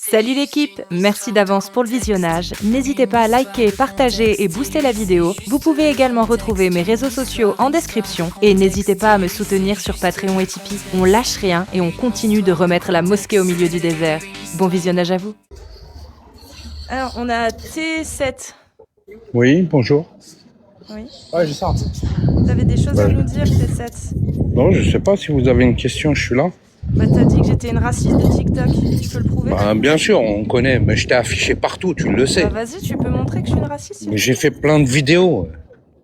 Salut l'équipe, merci d'avance pour le visionnage. N'hésitez pas à liker, partager et booster la vidéo. Vous pouvez également retrouver mes réseaux sociaux en description. Et n'hésitez pas à me soutenir sur Patreon et Tipeee. On lâche rien et on continue de remettre la mosquée au milieu du désert. Bon visionnage à vous. Alors, on a T7. Oui, bonjour. Oui. Ouais, je sors. Vous avez des choses à nous dire, T7? Non, je sais pas si vous avez une question, je suis là. Bah, t'as dit que j'étais une raciste de TikTok. Tu peux le prouver? Bah, bien sûr, on connaît, mais je t'ai affiché partout, tu le sais. Bah, vas-y, tu peux montrer que je suis une raciste. Mais j'ai fait plein de vidéos.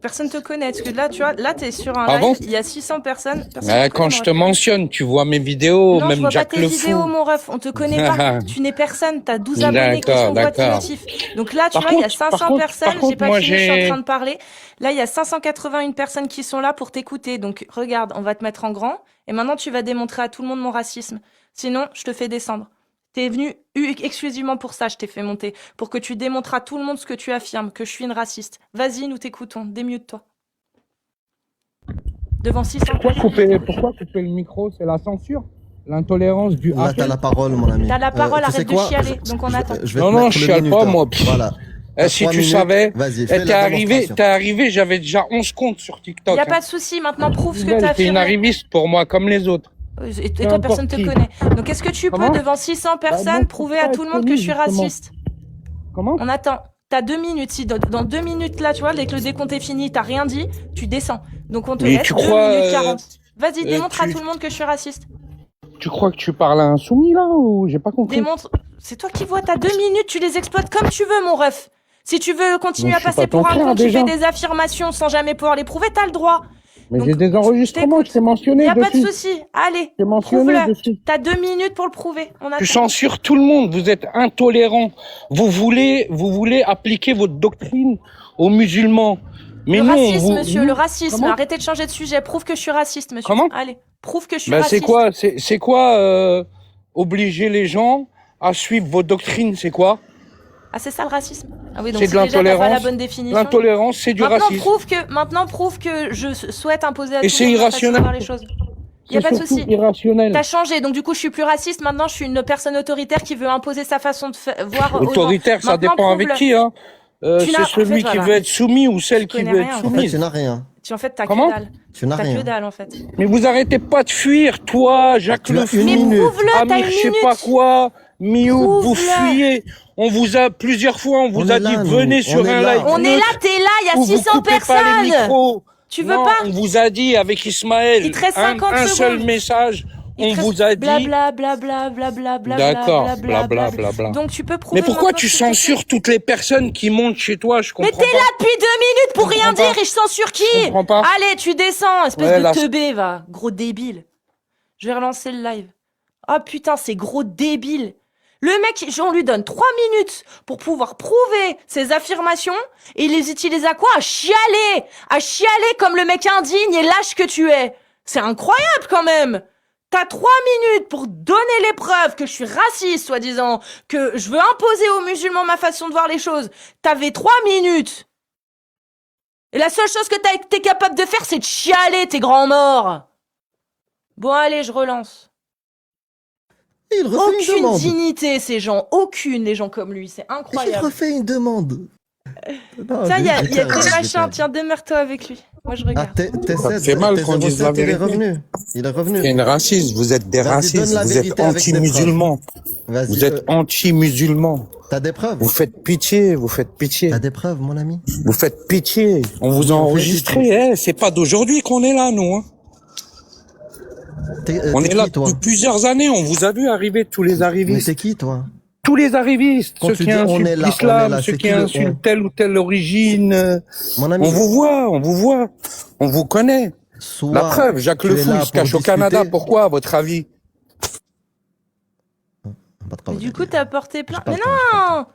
Personne te connaît, parce que là, tu vois, là, t'es sur un Ah live, bon? il y a 600 personnes. Quand je te mentionne, tu vois mes vidéos, non, même je vois Jack pas tes le vidéos, Fou. mon ref, on te connaît pas. Tu n'es personne, t'as 12 abonnés qui D'accord, sont voix d'accord. notif. Donc là, tu Par vois, il y a contre, 500 personnes, j'ai pas moi, fini, je suis en train de parler. Là, il y a 581 personnes qui sont là pour t'écouter. Donc regarde, on va te mettre en grand, et maintenant tu vas démontrer à tout le monde mon racisme. Sinon, je te fais descendre. T'es venu exclusivement pour ça, je t'ai fait monter. Pour que tu démontres à tout le monde ce que tu affirmes, que je suis une raciste. Vas-y, nous t'écoutons, démute-toi. Devant 600 Pourquoi couper le micro? C'est la censure? L'intolérance du Là, t'as la parole, mon ami. T'as la parole, tu sais arrête de quoi chialer, donc on attend. Je vais te Non, mettre je le chiale pas, minuteur. moi. Voilà. Si 3 tu minutes. savais, Vas-y, fais la démonstration. t'es arrivé, j'avais déjà 11 comptes sur TikTok. Y a pas de souci, maintenant prouve ce que t'as T'es affirmé. une arriviste pour moi, comme les autres. Et toi, personne te connaît. Donc, est-ce que tu peux, devant 600 personnes, prouver à tout le monde que je suis raciste? Comment? On attend. T'as 2 minutes. Si dans 2 minutes, là, tu vois, dès que le décompte est fini, t'as rien dit, tu descends. Donc, on te laisse 2 minutes 40. Vas-y, démontre à tout le monde que je suis raciste. Tu crois que tu parles à un soumis, là, ou j'ai pas compris? Démontre. C'est toi qui vois, t'as 2 minutes, tu les exploites comme tu veux, mon ref. Si tu veux continuer Mais à je suis passer pas ton pour un frère, con qui déjà. fait des affirmations sans jamais pouvoir les prouver, t'as le droit. Mais Donc, j'ai des enregistrements, je t'ai mentionné Y a pas de dessus. souci. Allez, C'est mentionné prouve-le. dessus. T'as 2 minutes pour le prouver. On attend. Tu censures tout le monde, vous êtes intolérants. Vous voulez appliquer votre doctrine aux musulmans. Mais Le non, racisme, monsieur, le racisme. Comment? Arrêtez de changer de sujet. Prouve que je suis raciste, monsieur. Comment? Allez, prouve que je suis Ben, raciste. c'est quoi obliger les gens à suivre vos doctrines, c'est quoi? Ah, c'est ça le racisme? Ah oui, donc C'est si de déjà t'as pas la l'intolérance. bonne définition. L'intolérance, c'est du racisme. Maintenant prouve que je souhaite imposer à Et tout c'est le monde ma façon de irrationnel. voir les choses. Y a C'est pas de surtout souci. irrationnel. T'as changé, donc du coup je suis plus raciste. Maintenant je suis une personne autoritaire qui veut imposer sa façon de voir aux gens. Autoritaire, ça Maintenant, dépend avec prouve-le. qui, hein. Tu n'as- C'est celui en fait, qui voilà. veut être soumis ou celle Tu qui connais veut rien, être en fait. En fait, soumise. tu n'as rien. En fait, t'as Comment? que dalle. Tu n'as T'as que rien. dalle en fait. Mais vous arrêtez pas de fuir, toi, Jacques Tu Le as Fou, une Mais minute. prouve-le, t'as Amir, une je sais minute. pas quoi, Mioub, vous Prouve-le. fuyez. On vous a, plusieurs fois, on vous On a est dit, là, nous. venez On sur est un là. live. On est là, neutre t'es là, il y a où vous 600 coupez pas les personnes. micros. Tu veux Non, pas? on vous a dit avec Ismaël, Il te reste 50 un seul secondes. message, Il on te vous reste a dit. Blabla, blabla, blabla, blabla, D'accord, blabla, blabla, blabla. blabla. Donc tu peux prouver. Mais pourquoi maintenant tu ce que t'as censures toutes les personnes qui montent chez toi? Je Mais comprends t'es pas. là depuis 2 minutes pour Je rien comprends dire pas. et je censure qui? Je comprends pas. Allez, tu descends, espèce Ouais, de là, teubé, va. Gros débile. Je vais relancer le live. Oh putain, c'est gros débile. Le mec, on lui donne 3 minutes pour pouvoir prouver ses affirmations et il les utilise à quoi? À chialer! À chialer comme le mec indigne et lâche que tu es. C'est incroyable quand même! T'as 3 minutes pour donner les preuves que je suis raciste, soi-disant, que je veux imposer aux musulmans ma façon de voir les choses. T'avais 3 minutes. Et la seule chose que t'es capable de faire, c'est de chialer, t'es grand mort. Bon, allez, je relance. Il refait une Aucune demande. dignité, ces gens. Aucune, les gens comme lui. C'est Il incroyable. refait une demande. Non, Tiens, il y a je des vais perdre. machins. Tiens, demeure-toi avec lui. Moi, je Ah, regarde. T7, fait mal qu'on dise la il est vérité. revenu. Il est revenu. C'est une raciste, vous êtes des Vas-y, racistes, donne la vous vérité êtes avec des preuves. anti-musulmans. Vas-y. Vous êtes anti-musulmans. T'as des preuves? Vous faites pitié, vous faites pitié. T'as des preuves, mon ami? Vous faites pitié. On vous a On fait enregistré, hein. C'est pas d'aujourd'hui qu'on est là, nous, hein. On T'es est là qui, toi? depuis plusieurs années. On vous a vu arriver tous les Mais arrivistes. t'es qui, toi? Tous les arrivistes. Quand Ceux tu qui dis on insultent est là, l'islam, c'est ceux qui qui le on? insultent telle ou telle origine. Mon ami, On vous voit, on vous voit. On vous connaît. soit La preuve, Jacques tu Le es Fou, là il se pour cache au discuter- Canada. Pourquoi, à votre avis? Pas de Mais travail du à coup, dire. t'as porté plainte. J'ai pas Mais le temps, j'ai pas le non!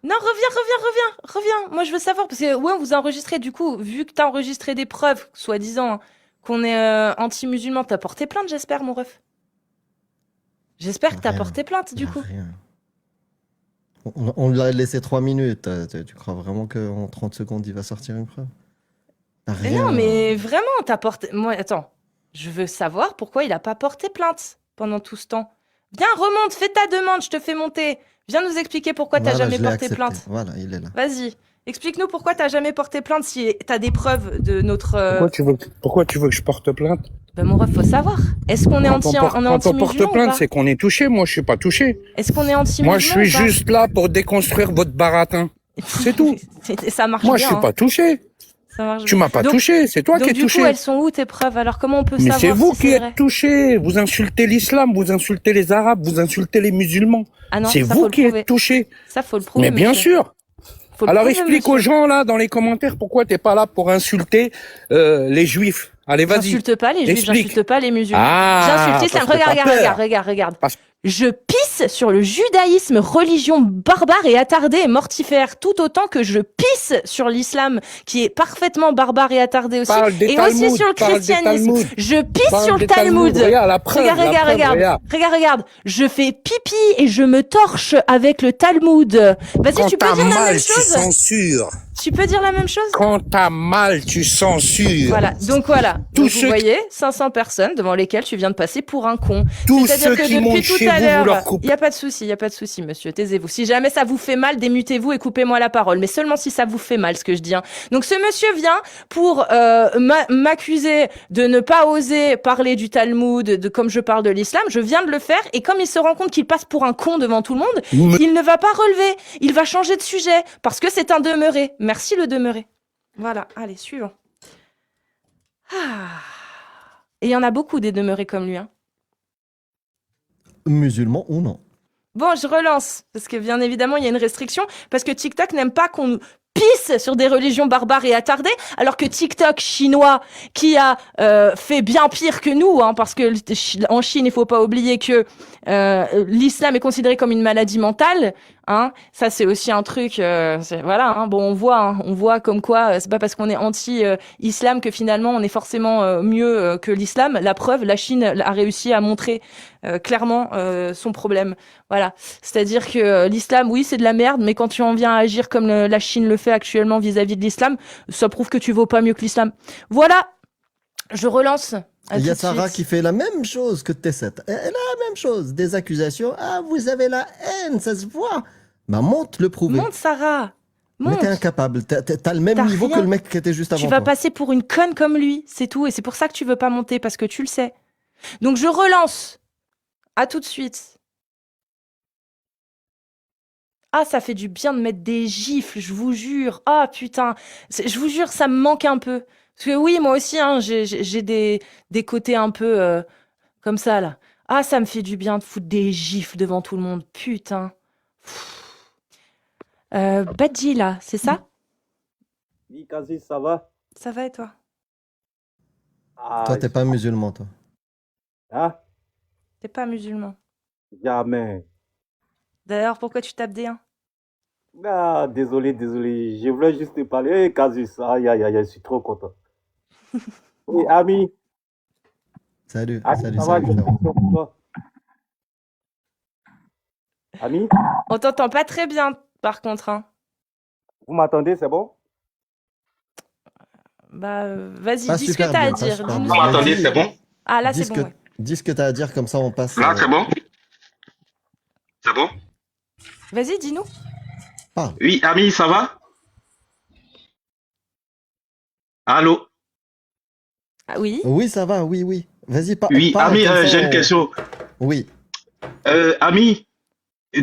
Non, reviens. Moi, je veux savoir, parce que, ouais, on vous a enregistré. Du coup, vu que t'as enregistré des preuves, soi-disant, qu'on est anti-musulman, t'as porté plainte, j'espère, mon ref. J'espère que t'as Rien. porté plainte, du coup. Rien. On lui a laissé 3 minutes. Tu crois vraiment qu'en 30 secondes, il va sortir une preuve? T'as Mais rien. non, mais vraiment, t'as porté... Moi, attends. Je veux savoir pourquoi il a pas porté plainte pendant tout ce temps. Viens, remonte, fais ta demande, je te fais monter. Viens nous expliquer pourquoi t'as Voilà, jamais je l'ai porté accepté. plainte. Voilà, il est là. Vas-y, explique-nous pourquoi t'as jamais porté plainte si t'as des preuves de notre... Pourquoi tu veux que je porte plainte? Ben mon ref, faut savoir. Est-ce qu'on est Quand on porte anti-musulman ou plainte, pas? c'est qu'on est touché. Moi, je suis pas touché. Est-ce qu'on est anti-musulman Moi, je suis ou pas? juste là pour déconstruire votre baratin. C'est tout. Ça marche Moi, bien. je suis hein. pas touché. Ça marche Tu bien. m'as pas Donc- touché. C'est toi qui Donc es du touché. coup, elles sont où tes preuves? Alors comment on peut Mais savoir c'est vous si qui c'est êtes vrai? touché. Vous insultez l'islam, vous insultez les arabes, vous insultez les musulmans. Ah non, C'est ça, vous faut le qui prouver. êtes touché. Ça, faut le prouver, Mais bien monsieur. sûr. Faut le Alors prouver, explique monsieur. aux gens là dans les commentaires pourquoi t'es pas là pour insulter les juifs. Allez, vas-y. J'insulte pas les juifs, Explique. j'insulte pas les musulmans. Ah, J'insulte l'islam. parce que Regarde, t'as regarde, peur. regarde, regarde. Parce- Je pisse sur le judaïsme, religion barbare et attardée et mortifère, tout autant que je pisse sur l'islam, qui est parfaitement barbare et attardé aussi, Parle des et aussi Talmuds, sur le parle des christianisme. Talmuds. Je pisse Parle sur le des Talmuds. Talmud. Regarde la preuve. Regarde, la regarde, preuve, regarde. regarde. Regarde, regarde. Je fais pipi et je me torche avec le Talmud. Vas-y, Quand tu peux t'as dire la mal, même tu chose? censures. Tu peux dire la même chose? Quand t'as mal, tu censures. Voilà, donc voilà. Tous Donc, ceux vous voyez, 500 personnes devant lesquelles tu viens de passer pour un con. Tous C'est-à-dire ceux que qui montent depuis tout chez à vous, vous leur l'heure, coupez. il n'y a pas de souci, monsieur, taisez-vous. Si jamais ça vous fait mal, démutez-vous et coupez-moi la parole. Mais seulement si ça vous fait mal, ce que je dis. Hein. Donc ce monsieur vient pour m'accuser de ne pas oser parler du Talmud, de comme je parle de l'islam. Je viens de le faire et comme il se rend compte qu'il passe pour un con devant tout le monde, Vous me- il ne va pas relever. Il va changer de sujet parce que c'est un demeuré. Merci le demeuré. Voilà, allez, suivant. Ah. Et il y en a beaucoup des demeurés comme lui. Hein. Musulman ou non? Bon, je relance, parce que bien évidemment, il y a une restriction, parce que TikTok n'aime pas qu'on pisse sur des religions barbares et attardées, alors que TikTok chinois, qui a fait bien pire que nous, hein, parce que en Chine, il faut pas oublier que l'islam est considéré comme une maladie mentale, hein, ça c'est aussi un truc, voilà, hein, bon, on voit comme quoi, c'est pas parce qu'on est anti-islam que finalement on est forcément mieux que l'islam. La preuve, la Chine a réussi à montrer clairement son problème. Voilà, c'est-à-dire que l'islam, oui, c'est de la merde, mais quand tu en viens à agir comme la Chine le fait actuellement vis-à-vis de l'islam, ça prouve que tu vaux pas mieux que l'islam. Voilà, je relance. À Il y a tout de Sarah suite. qui fait la même chose que T7. Elle a la même chose. Des accusations. Ah, vous avez la haine, ça se voit. Bah, monte le prouver. Monte, Sarah. Mais Monte. t'es incapable. T'as le même T'as niveau rien. que le mec qui était juste avant Tu vas toi. passer pour une conne comme lui, c'est tout. Et c'est pour ça que tu veux pas monter, parce que tu le sais. Donc je relance. À tout de suite. Ah, ça fait du bien de mettre des gifles, je vous jure. Ah, putain. Je vous jure, ça me manque un peu. Parce que oui, moi aussi, hein, j'ai des côtés un peu comme ça, là. Ah, ça me fait du bien de foutre des gifles devant tout le monde. Putain. Badji, là, c'est ça? Oui, Kazi, ça va? Ça va et toi? Ah, Toi, t'es pas musulman, toi. hein? T'es pas musulman. Jamais. D'ailleurs, pourquoi tu tapes des 1? Ah, désolé, désolé. Je voulais juste te parler. Eh, Kazi, aïe, aïe, aïe, je suis trop content. Oui, ami. Salut, Ami, salut, ça va, salut, je suis frérot. content pour toi. Ami, On t'entend pas très bien, par contre. Hein. vous m'entendez, c'est bon? Bah, vas-y, Pas dis ce que super t'as à bien, pas dire. super Dis-nous bien. ce que t'as à Vas-y, dire. bon? Ah, là, dis c'est ce bon, que, ouais. dis ce que t'as à dire, comme ça on passe. c'est bon? C'est bon? Vas-y, dis-nous. Parle. Oui, ami, ça va? Allô? Ah, oui. Oui, ça va, oui, oui. Vas-y, Oui, parle. ami, comme ça, j'ai une on- question. Oui. Ami,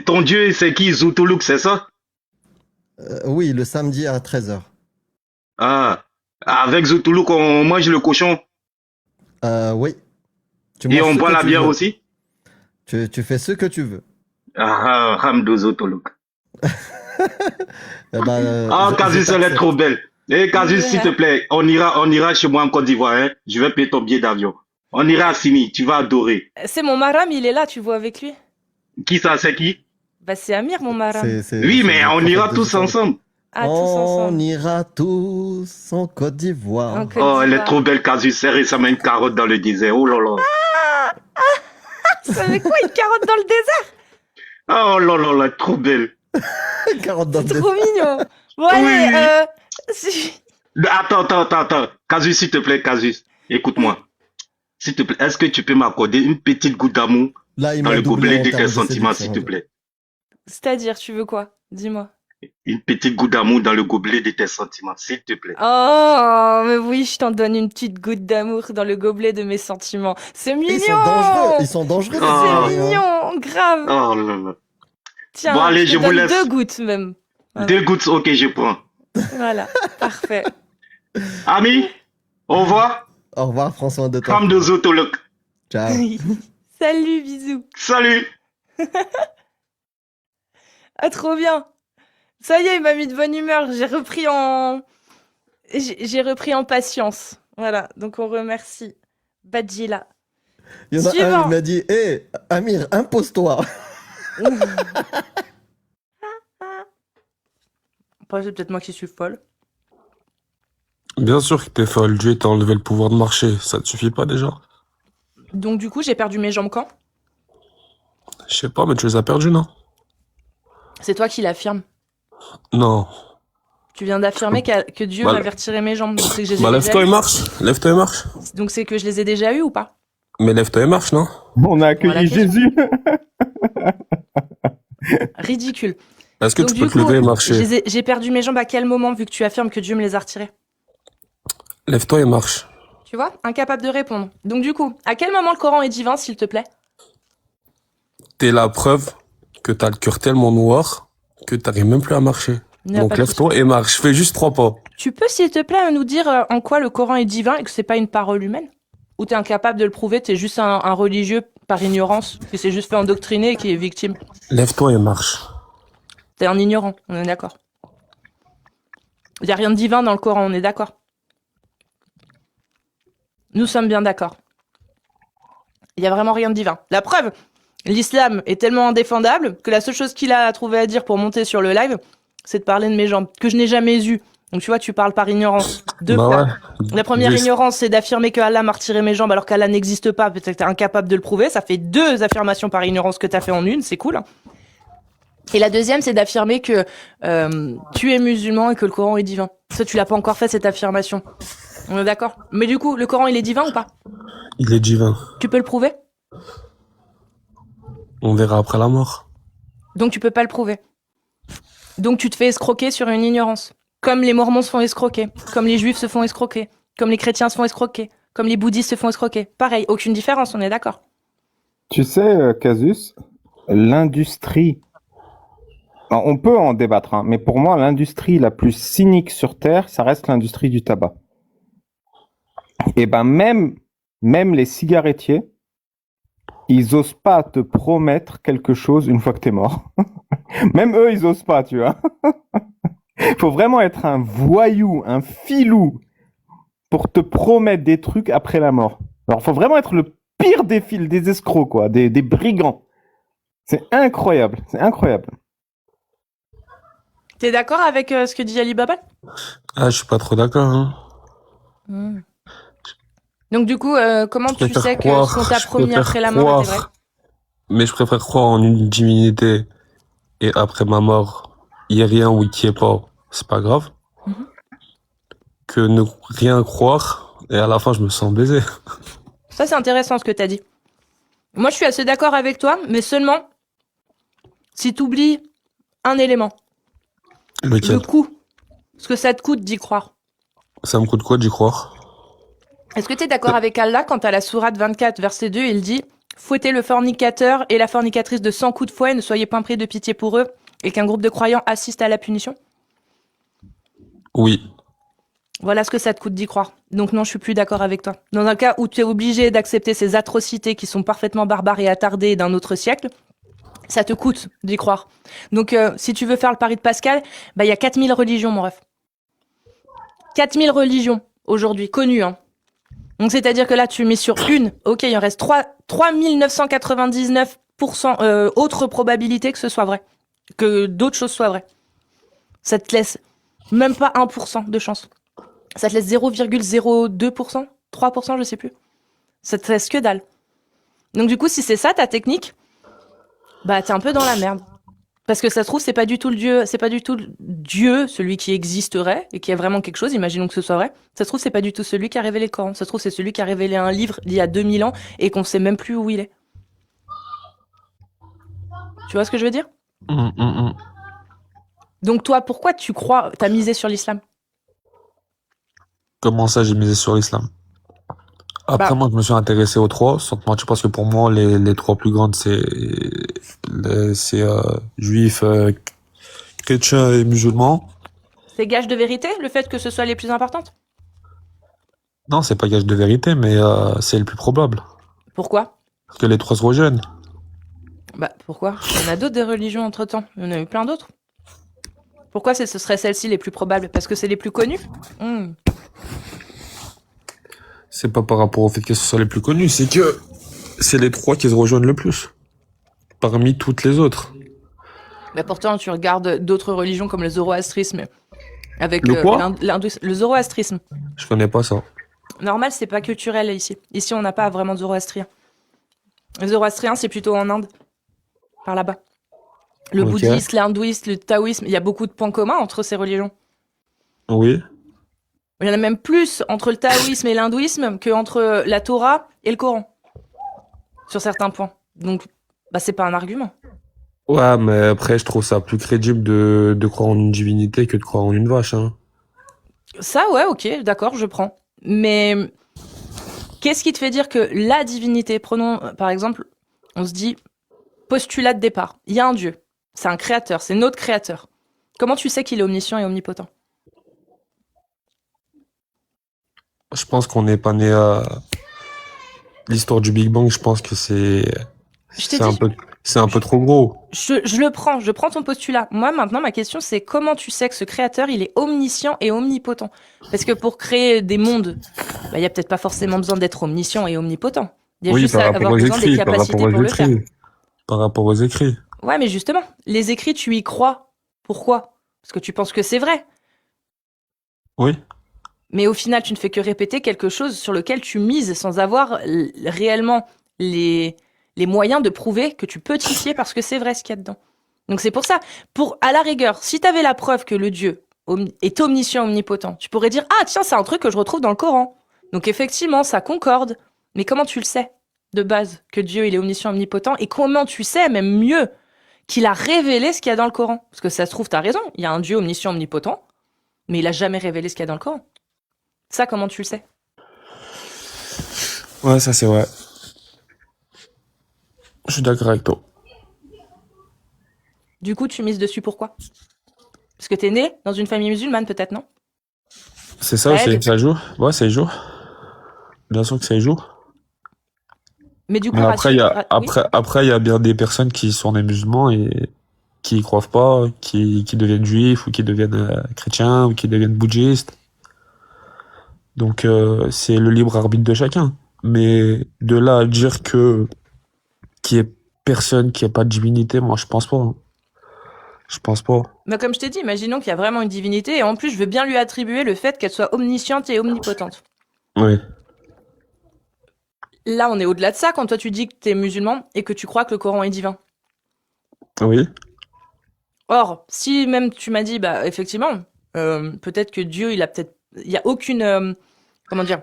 ton dieu, c'est qui? Zoutoulouk, c'est ça? Oui, le samedi à 13h. Ah, avec Zoutoulouk, on mange le cochon Oui. Tu et manges on ce boit que la tu bière veux. aussi? Tu fais ce que tu veux. Ah, Hamdou Zoutoulouk. Eh ben, Ah, je Casus, elle est t'accepte. trop belle. Eh, Casus, s'il te plaît, on ira chez moi en Côte d'Ivoire, hein. Je vais payer ton billet d'avion. On ira à Simi, tu vas adorer. C'est mon maram, il est là, tu vois avec lui. Qui ça, c'est qui? Bah, c'est Amir, mon maram. Oui, mais le on prophète ira de tous Zoutoulouk. ensemble. Ah, tous On ensemble. ira tous en Côte d'Ivoire. En Côte Oh, elle est d'Ivoire. trop belle, Casus. C'est récemment une carotte dans le désert. Oh là là. Ça fait quoi, une carotte dans le désert? Oh là là là, trop belle. 40 dans le Trop mignon. Bon, allez, si- Attends. Casus, s'il te plaît, Casus. Écoute-moi. S'il te plaît, est-ce que tu peux m'accorder une petite goutte d'amour Là, il dans m'a le doublé gobelet en de termes tes de sentiments, séduction. s'il te plaît? C'est-à-dire, tu veux quoi? Dis-moi. Une petite goutte d'amour dans le gobelet de tes sentiments, s'il te plaît. Oh, mais oui, je t'en donne une petite goutte d'amour dans le gobelet de mes sentiments. C'est Ils sont dangereux. mignon! Ils sont dangereux, les C'est Ah. amis, hein. mignon, grave. Oh là là. Tiens, Bon, allez, je je te vous donne laisse. 2 gouttes même. Voilà. 2 gouttes, ok, je prends. Voilà, parfait. Amis, au revoir. Au revoir, prends soin de toi. Femme de zootologue. Ciao. Salut, bisous. Salut. Ah, trop bien. Ça y est, il m'a mis de bonne humeur. J'ai repris en patience. Voilà, donc on remercie Badjila. Il y en a un, Suivant. il m'a dit, hé, Amir, impose-toi. Après, c'est peut-être moi qui suis folle. Bien sûr que t'es folle, Dieu t'a enlevé le pouvoir de marcher, ça te suffit pas déjà? Donc du coup, j'ai perdu mes jambes quand? Je sais pas, mais tu les as perdues, non? C'est toi qui l'affirmes. Non. Tu viens d'affirmer que Dieu Bah, m'avait retiré mes jambes. Donc c'est que je les ai Bah déjà lève-toi et eues. marche, lève-toi et marche. Donc c'est que je les ai déjà eues ou pas? Mais lève-toi et marche, non? On a accueilli Voilà, question. Jésus. Ridicule. Est-ce que Donc tu peux du te lever et coup, marcher? j'ai perdu mes jambes à quel moment vu que tu affirmes que Dieu me les a retirées? Lève-toi et marche. Tu vois? Incapable de répondre. Donc du coup, à quel moment le Coran est divin, s'il te plaît? T'es la preuve que t'as le cœur tellement noir que t'arrives même plus à marcher. Il n'y a Donc pas de lève-toi et marche, fais juste 3 pas. Tu peux, s'il te plaît, nous dire en quoi le Coran est divin et que c'est pas une parole humaine? Ou t'es incapable de le prouver, t'es juste un religieux par ignorance, qui s'est juste fait endoctriner et qui est victime? Lève-toi et marche. T'es un ignorant, on est d'accord. Il n'y a rien de divin dans le Coran, on est d'accord. Nous sommes bien d'accord. Il n'y a vraiment rien de divin. La preuve, l'islam est tellement indéfendable que la seule chose qu'il a trouvé à dire pour monter sur le live, c'est de parler de mes jambes, que je n'ai jamais eues. Donc tu vois, tu parles par ignorance. Deux Bah fois. ouais. La première Juste- ignorance, c'est d'affirmer que Allah m'a retiré mes jambes alors qu'Allah n'existe pas. Peut-être que t'es incapable de le prouver. Ça fait 2 affirmations par ignorance que t'as fait en une. C'est cool. Hein. Et la deuxième, c'est d'affirmer que tu es musulman et que le Coran est divin. Ça, tu l'as pas encore fait, cette affirmation. On est d'accord? Mais du coup, le Coran, il est divin ou pas? Il est divin. Tu peux le prouver? On verra après la mort. Donc tu peux pas le prouver. Donc tu te fais escroquer sur une ignorance. Comme les mormons se font escroquer. Comme les juifs se font escroquer. Comme les chrétiens se font escroquer. Comme les bouddhistes se font escroquer. Pareil, aucune différence, on est d'accord. Tu sais, Casus, l'industrie, alors, on peut en débattre, hein, mais pour moi, l'industrie la plus cynique sur Terre, ça reste l'industrie du tabac. Et ben même les cigarettiers, ils osent pas te promettre quelque chose une fois que t'es mort. Même eux, ils osent pas, tu vois. Faut vraiment être un voyou, un filou pour te promettre des trucs après la mort. Alors, faut vraiment être le pire des escrocs, quoi, des brigands. C'est incroyable, c'est incroyable. T'es d'accord avec ce que dit Ali Baba? Ah, je suis pas trop d'accord, hein. Donc du coup, comment Je tu préfère sais que croire, ce qu'on t'a je promis préfère après la mort était vrai? croire, mais je préfère croire en une divinité et après ma mort, il y ait rien ou qu'il y ait pas, c'est pas grave, que ne rien croire et à la fin je me sens baisé. Ça, c'est intéressant ce que t'as dit. Moi, je suis assez d'accord avec toi, mais seulement si t'oublies un élément. Lequel? Le coût. Ce que ça te coûte d'y croire. Ça me coûte quoi d'y croire? Est-ce que tu es d'accord avec Allah quand à la sourate 24, verset 2, il dit « Fouettez le fornicateur et la fornicatrice de 100 coups de fouet, ne soyez point pris de pitié pour eux, et qu'un groupe de croyants assiste à la punition ?» Oui. Voilà ce que ça te coûte d'y croire. Donc non, je suis plus d'accord avec toi. Dans un cas où tu es obligé d'accepter ces atrocités qui sont parfaitement barbares et attardées d'un autre siècle, ça te coûte d'y croire. Donc si tu veux faire le pari de Pascal, bah il y a 4000 religions, mon ref. 4000 religions aujourd'hui, connues, hein. Donc, c'est-à-dire que là, tu mets sur une, ok, il en reste 3999% autres probabilités que ce soit vrai. Que d'autres choses soient vraies. Ça te laisse même pas 1% de chance. Ça te laisse 0,02%, 3%, je sais plus. Ça te laisse que dalle. Donc, du coup, si c'est ça ta technique, bah, t'es un peu dans la merde. Parce que ça se trouve, c'est pas du tout le Dieu, c'est pas du tout le Dieu, celui qui existerait et qui est vraiment quelque chose, imaginons que ce soit vrai. Ça se trouve, c'est pas du tout celui qui a révélé le Coran. Ça se trouve, c'est celui qui a révélé un livre il y a 2000 ans et qu'on sait même plus où il est. Tu vois ce que je veux dire? Hum, hum, hum. Donc toi, pourquoi t'as misé sur l'islam? Comment ça, j'ai misé sur l'islam? Après, Bah, moi, je me suis intéressé aux trois, sans te mentir, parce que pour moi, les trois plus grandes, c'est juifs, chrétiens et musulmans. c'est gage de vérité, le fait que ce soit les plus importantes? Non, c'est pas gage de vérité, mais c'est le plus probable. Pourquoi? Parce que les trois se rejoignent. Bah, pourquoi? Il y en a d'autres des religions entre-temps. Il y en a eu plein d'autres. Pourquoi ce serait celles-ci les plus probables? Parce que c'est les plus connues? Hmm. C'est pas par rapport au fait que ce soit les plus connus, c'est que c'est les trois qui se rejoignent le plus. Parmi toutes les autres. Mais pourtant, tu regardes d'autres religions comme le zoroastrisme, avec Le quoi? le zoroastrisme. Je connais pas ça. Normal, c'est pas culturel ici. Ici, on n'a pas vraiment de zoroastrien. Le zoroastrien, c'est plutôt en Inde, par là-bas. Le Ok. bouddhisme, l'hindouisme, le taoïsme, il y a beaucoup de points communs entre ces religions. Oui. Il y en a même plus entre le taoïsme et l'hindouisme qu'entre la Torah et le Coran, sur certains points. Donc, bah, c'est pas un argument. Ouais, mais après, je trouve ça plus crédible de croire en une divinité que de croire en une vache, hein. Ça, ouais, ok, d'accord, je prends. Mais qu'est-ce qui te fait dire que la divinité, prenons par exemple, on se dit postulat de départ, il y a un Dieu, c'est un créateur, c'est notre créateur. Comment tu sais qu'il est omniscient et omnipotent? Je pense qu'on n'est pas né à l'histoire du Big Bang, je pense que Je t'ai c'est un dit, peu trop gros. je prends ton postulat. Moi, maintenant, ma question, c'est comment tu sais que ce créateur, il est omniscient et omnipotent? Parce que pour créer des mondes, bah, il y a peut-être pas forcément besoin d'être omniscient et omnipotent. Il y a Oui, juste par à rapport avoir aux besoin des écrits, par capacités rapport aux pour le faire. écrits, par rapport aux écrits. Ouais, mais justement, les écrits, tu y crois. Pourquoi? Parce que tu penses que c'est vrai. Oui. Mais au final, tu ne fais que répéter quelque chose sur lequel tu mises sans avoir réellement les moyens de prouver que tu peux t'y fier parce que c'est vrai ce qu'il y a dedans. Donc c'est pour ça, à la rigueur, si tu avais la preuve que le Dieu est omniscient, omnipotent, tu pourrais dire, ah tiens, c'est un truc que je retrouve dans le Coran. Donc effectivement, ça concorde. Mais comment tu le sais, de base, que Dieu il est omniscient, omnipotent? Et comment tu sais, même mieux, qu'il a révélé ce qu'il y a dans le Coran? Parce que ça se trouve, t'as raison, il y a un Dieu omniscient, omnipotent, mais il a jamais révélé ce qu'il y a dans le Coran. Ça, comment tu le sais? Ouais, ça c'est vrai. Je suis d'accord avec toi. Du coup, tu mises dessus pourquoi? Parce que t'es né dans une famille musulmane, peut-être, non? C'est ça Ça aussi, aide. ça joue? Ouais, ça y joue. Bien sûr que ça y joue. Mais du coup, Mais après, oui. après, il y a bien des personnes qui sont des musulmans et qui y croient pas, qui deviennent juifs ou qui deviennent chrétiens ou qui deviennent bouddhistes. Donc, c'est le libre arbitre de chacun. Mais de là à dire qu'il y ait personne, qu'il n'y ait pas de divinité, moi, je pense pas, hein. Je pense pas. Mais comme je t'ai dit, imaginons qu'il y a vraiment une divinité, et en plus, je veux bien lui attribuer le fait qu'elle soit omnisciente et omnipotente. Oui. Là, on est au-delà de ça quand toi tu dis que t'es musulman et que tu crois que le Coran est divin. Oui. Or, si même tu m'as dit, bah, effectivement, peut-être que Dieu, il y a aucune, comment dire,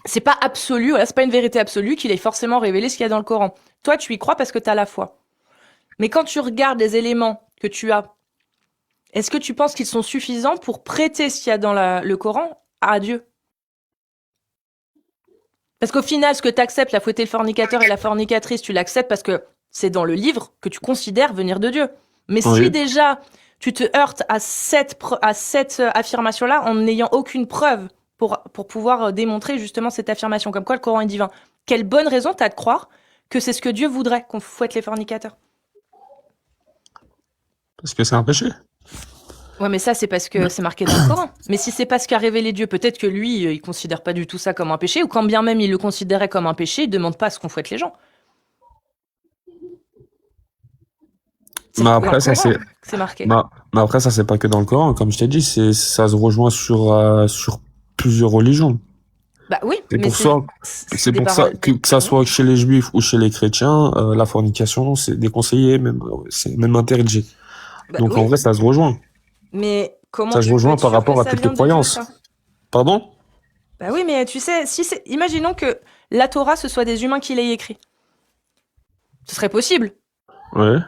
c'est pas absolu, voilà, c'est pas une vérité absolue qu'il ait forcément révélé ce qu'il y a dans le Coran. Toi, tu y crois parce que t'as la foi. Mais quand tu regardes les éléments que tu as, est-ce que tu penses qu'ils sont suffisants pour prêter ce qu'il y a dans le Coran à Dieu? Parce qu'au final, ce que tu acceptes, la fouetter le fornicateur et la fornicatrice, tu l'acceptes parce que c'est dans le livre que tu considères venir de Dieu. Mais Oui. si déjà tu te heurtes à cette affirmation-là en n'ayant aucune preuve pour pouvoir démontrer justement cette affirmation, comme quoi le Coran est divin, quelle bonne raison t'as de croire que c'est ce que Dieu voudrait, qu'on fouette les fornicateurs? Parce que c'est un péché. Ouais, mais ça, c'est parce que c'est marqué dans le Coran. Mais si c'est pas ce qu'a révélé Dieu, peut-être que lui, il considère pas du tout ça comme un péché, ou quand bien même il le considérait comme un péché, il demande pas à ce qu'on fouette les gens. C'est Mais dans après, le ça, Coran c'est, que c'est marqué. mais après, ça, c'est pas que dans le Coran. Comme je t'ai dit, ça se rejoint sur plusieurs religions. Bah oui, C'est mais pour ça, c'est des pour ça paroles. que ça soit chez les juifs ou chez les chrétiens, la fornication, c'est déconseillé, même, c'est même interdit. Bah Donc, oui, en vrai, ça se rejoint. mais comment Ça se tu peux rejoint être par sûr rapport que à ça toutes vient les de Dieu, croyances. ça? Pardon? Bah oui, mais tu sais, imaginons que la Torah, ce soit des humains qui l'aient écrit. Ce serait possible. Ouais.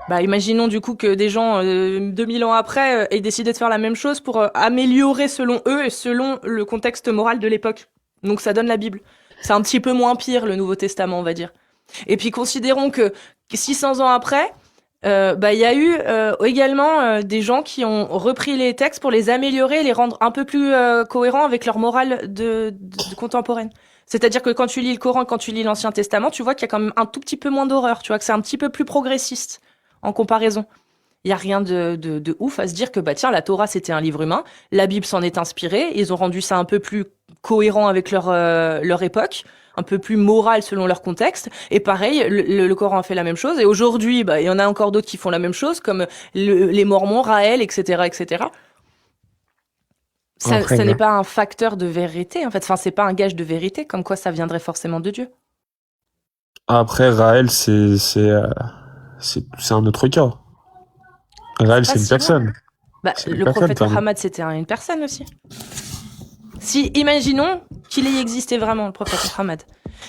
Bah, imaginons du coup que des gens 2000 ans après aient décidé de faire la même chose pour améliorer selon eux et selon le contexte moral de l'époque. Donc ça donne la Bible. C'est un petit peu moins pire le Nouveau Testament, on va dire. Et puis considérons que 600 ans après, bah il y a eu également des gens qui ont repris les textes pour les améliorer et les rendre un peu plus cohérents avec leur morale de contemporaine. C'est-à-dire que quand tu lis le Coran, quand tu lis l'Ancien Testament, tu vois qu'il y a quand même un tout petit peu moins d'horreur, tu vois que c'est un petit peu plus progressiste en comparaison. Il y a rien de ouf à se dire que bah tiens, la Torah c'était un livre humain, la Bible s'en est inspirée, ils ont rendu ça un peu plus cohérent avec leur époque, un peu plus moral selon leur contexte. Et pareil, le Coran a fait la même chose. Et aujourd'hui, bah il y en a encore d'autres qui font la même chose, comme les Mormons, Raël, etc., etc. Ça, Après, ça il y n'est a- pas un facteur de vérité en fait. Enfin, c'est pas un gage de vérité, comme quoi ça viendrait forcément de Dieu. Après, Raël, c'est un autre cas. Raël, Pas c'est une si loin. personne. Bah, C'est une le personne, prophète quand même. Mohammed, c'était une personne aussi. Si, imaginons qu'il ait existé vraiment, le prophète Mohammed.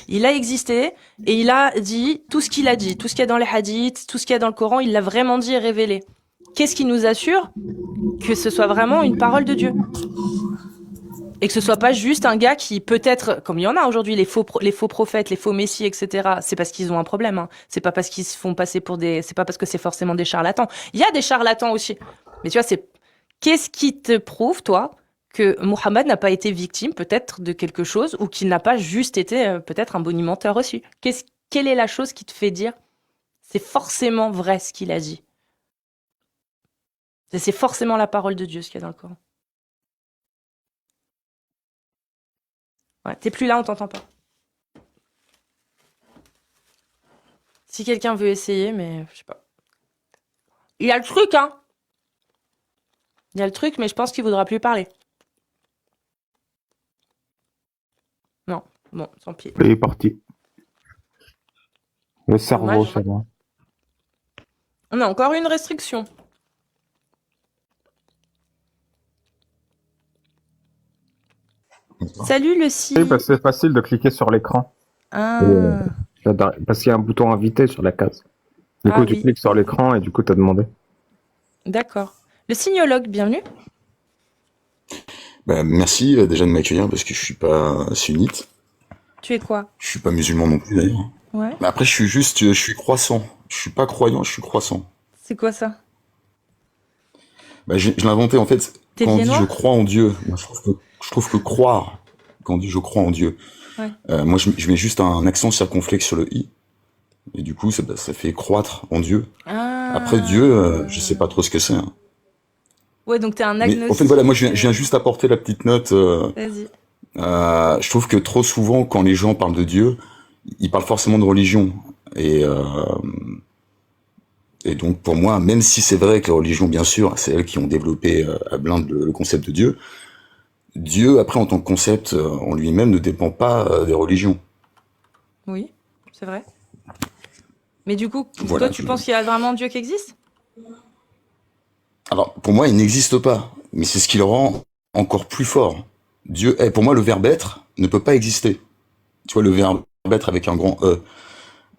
Il a existé et il a dit tout ce qu'il a dit, tout ce qu'il y a dans les hadiths, tout ce qu'il y a dans le Coran, il l'a vraiment dit et révélé. Qu'est-ce qui nous assure que ce soit vraiment une parole de Dieu? Et que ce soit pas juste un gars qui peut-être, comme il y en a aujourd'hui, les faux prophètes, les faux messies, etc. C'est parce qu'ils ont un problème. Hein. C'est pas parce qu'ils se font passer pour c'est pas parce que c'est forcément des charlatans. Il y a des charlatans aussi. Mais tu vois, qu'est-ce qui te prouve, toi, que Mohammed n'a pas été victime peut-être de quelque chose ou qu'il n'a pas juste été peut-être un bonimenteur aussi? Quelle est la chose qui te fait dire c'est forcément vrai ce qu'il a dit? C'est forcément la parole de Dieu ce qu'il y a dans le Coran. Ouais, t'es plus là, on t'entend pas. Si quelqu'un veut essayer, mais je sais pas. Il y a le truc, hein. Il y a le truc, mais je pense qu'il voudra plus parler. Non, bon, tant pis. Il est parti. Le cerveau, Dommage. ça va. On a encore une restriction. Salut le si. Oui, parce que c'est facile de cliquer sur l'écran. Ah, Parce qu'il y a un bouton invité sur la case. Du coup, Ah tu oui. cliques sur l'écran et du coup, tu as demandé. d'accord. Le signologue, bienvenue. Bah, merci déjà de m'accueillir parce que je suis pas sunnite, Tu es quoi? je suis pas musulman non plus d'ailleurs. Ouais. Mais après, je suis croissant. Je suis pas croyant, je suis croissant. C'est quoi ça? Bah, je l'ai inventé en fait. T'es Quand on dit viennois? je crois en Dieu, moi, je trouve que croire, quand on dit je crois en Dieu, Ouais. moi je mets juste un accent circonflexe sur le i. Et du coup, ça fait croître en Dieu. Ah. Après Dieu, je sais pas trop ce que c'est. Hein. Ouais, donc t'es un Mais agnostique. en fait, voilà, moi je viens juste apporter la petite note. Vas-y. Je trouve que trop souvent, quand les gens parlent de Dieu, ils parlent forcément de religion. Et donc, pour moi, même si c'est vrai que les religions, bien sûr, c'est elles qui ont développé à blinde le concept de Dieu, Dieu, après, en tant que concept en lui-même, ne dépend pas des religions. Oui, c'est vrai. Mais du coup, Voilà, toi, tu penses qu'il y a vraiment Dieu qui existe? Alors, pour moi, il n'existe pas, mais c'est ce qui le rend encore plus fort. Dieu, pour moi, le verbe être ne peut pas exister. Tu vois, le verbe être avec un grand E.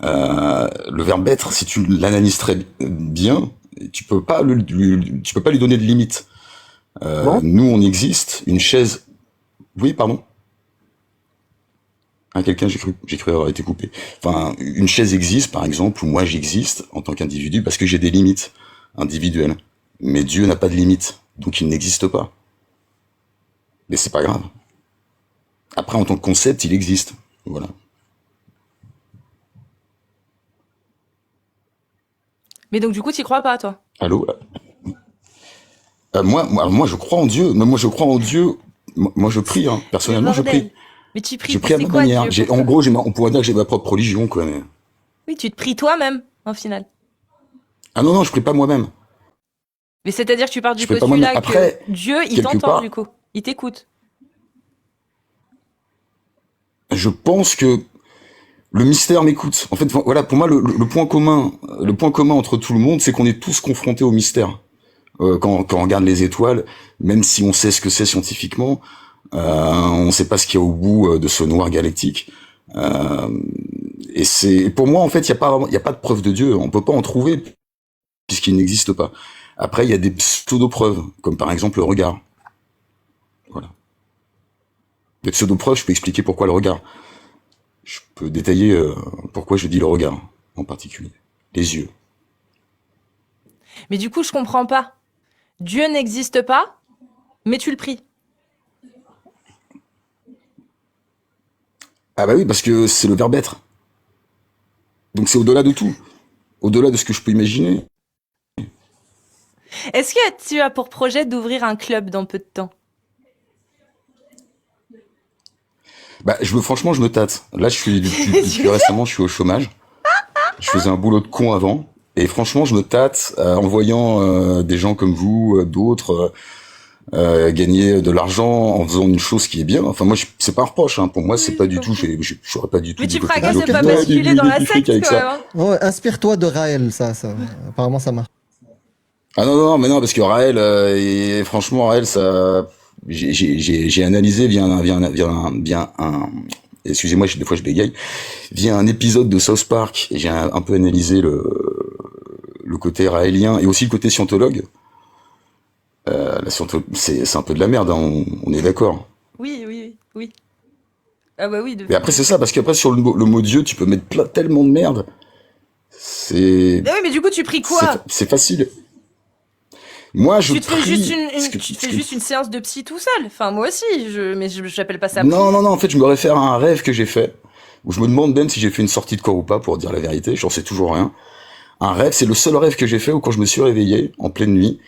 Le verbe être, si tu l'analyses très bien, tu peux pas lui donner de limite. Bon. Nous, on existe. Une chaise. Oui, pardon. Ah, quelqu'un, j'ai cru avoir été coupé. Enfin, une chaise existe, par exemple, ou moi j'existe en tant qu'individu parce que j'ai des limites individuelles. Mais Dieu n'a pas de limites, donc il n'existe pas. Mais c'est pas grave. Après, en tant que concept, il existe. Voilà. Mais donc, du coup, t'y crois pas, toi? Allô? Moi, je crois en Dieu. Mais moi, je crois en Dieu. Moi, je prie. Hein. Personnellement, je Bordel. prie. Mais tu pries Je pour prie à c'est ma quoi, manière. Dieu, pour En toi? gros, on pourrait dire que j'ai ma propre religion, quoi. Mais... Oui, tu te pries toi-même, en final. Ah non, je prie pas moi-même. Mais c'est-à-dire que tu pars du Je prie pas moi-même. postulat Après, que Dieu, il quelque t'entend, part- du coup. Il t'écoute. Je pense que le mystère m'écoute. En fait, voilà, pour moi, le point commun entre tout le monde, c'est qu'on est tous confrontés au mystère. Quand on regarde les étoiles, même si on sait ce que c'est scientifiquement, on ne sait pas ce qu'il y a au bout de ce noir galactique. Et pour moi, en fait, il y a pas de preuve de Dieu. On peut pas en trouver puisqu'il n'existe pas. Après, il y a des pseudo-preuves, comme par exemple le regard. Voilà. Des pseudo-preuves, je peux expliquer pourquoi le regard. Je peux détailler pourquoi je dis le regard, en particulier. Les yeux. Mais du coup, je comprends pas. Dieu n'existe pas, mais tu le pries. Ah bah oui, parce que c'est le verbe être. Donc c'est au-delà de tout. Au-delà de ce que je peux imaginer. Est-ce que tu as pour projet d'ouvrir un club dans peu de temps? Bah, franchement, je me tâte. Là, depuis récemment, je suis au chômage. Je faisais un boulot de con avant. Et franchement, je me tâte en voyant des gens comme vous, d'autres, gagner de l'argent en faisant une chose qui est bien. Enfin, moi, c'est pas un reproche, hein. Pour moi, c'est Oui, pas j'ai du tout, compris. j'aurais pas du tout Mais dit tu côté feras gaffe du de pas local. basculer dans la Du fric secte, avec quand ça. même. Hein. Ouais, inspire-toi de Raël, ça. Apparemment, ça marche. Ah non, non, mais non, parce que Raël, et franchement, Raël, ça, j'ai analysé excusez-moi, des fois je bégaye, via un épisode de South Park, et j'ai un peu analysé le côté raélien, et aussi le côté scientologue. C'est un peu de la merde, hein, on est d'accord. Oui. Ah bah oui. Mais après, c'est ça, parce qu'après, sur le mot Dieu, tu peux mettre tellement de merde. C'est, Ah oui, mais du coup, tu pries quoi? c'est facile. Moi, je Tu te fais prie. juste une séance de psy tout seul. Enfin, moi aussi, mais j'appelle pas ça Non, prière. non, non, en fait, je me réfère à un rêve que j'ai fait, où je me demande même si j'ai fait une sortie de corps ou pas, pour dire la vérité, j'en sais toujours rien. Un rêve, c'est le seul rêve que j'ai fait où quand je me suis réveillé, en pleine nuit,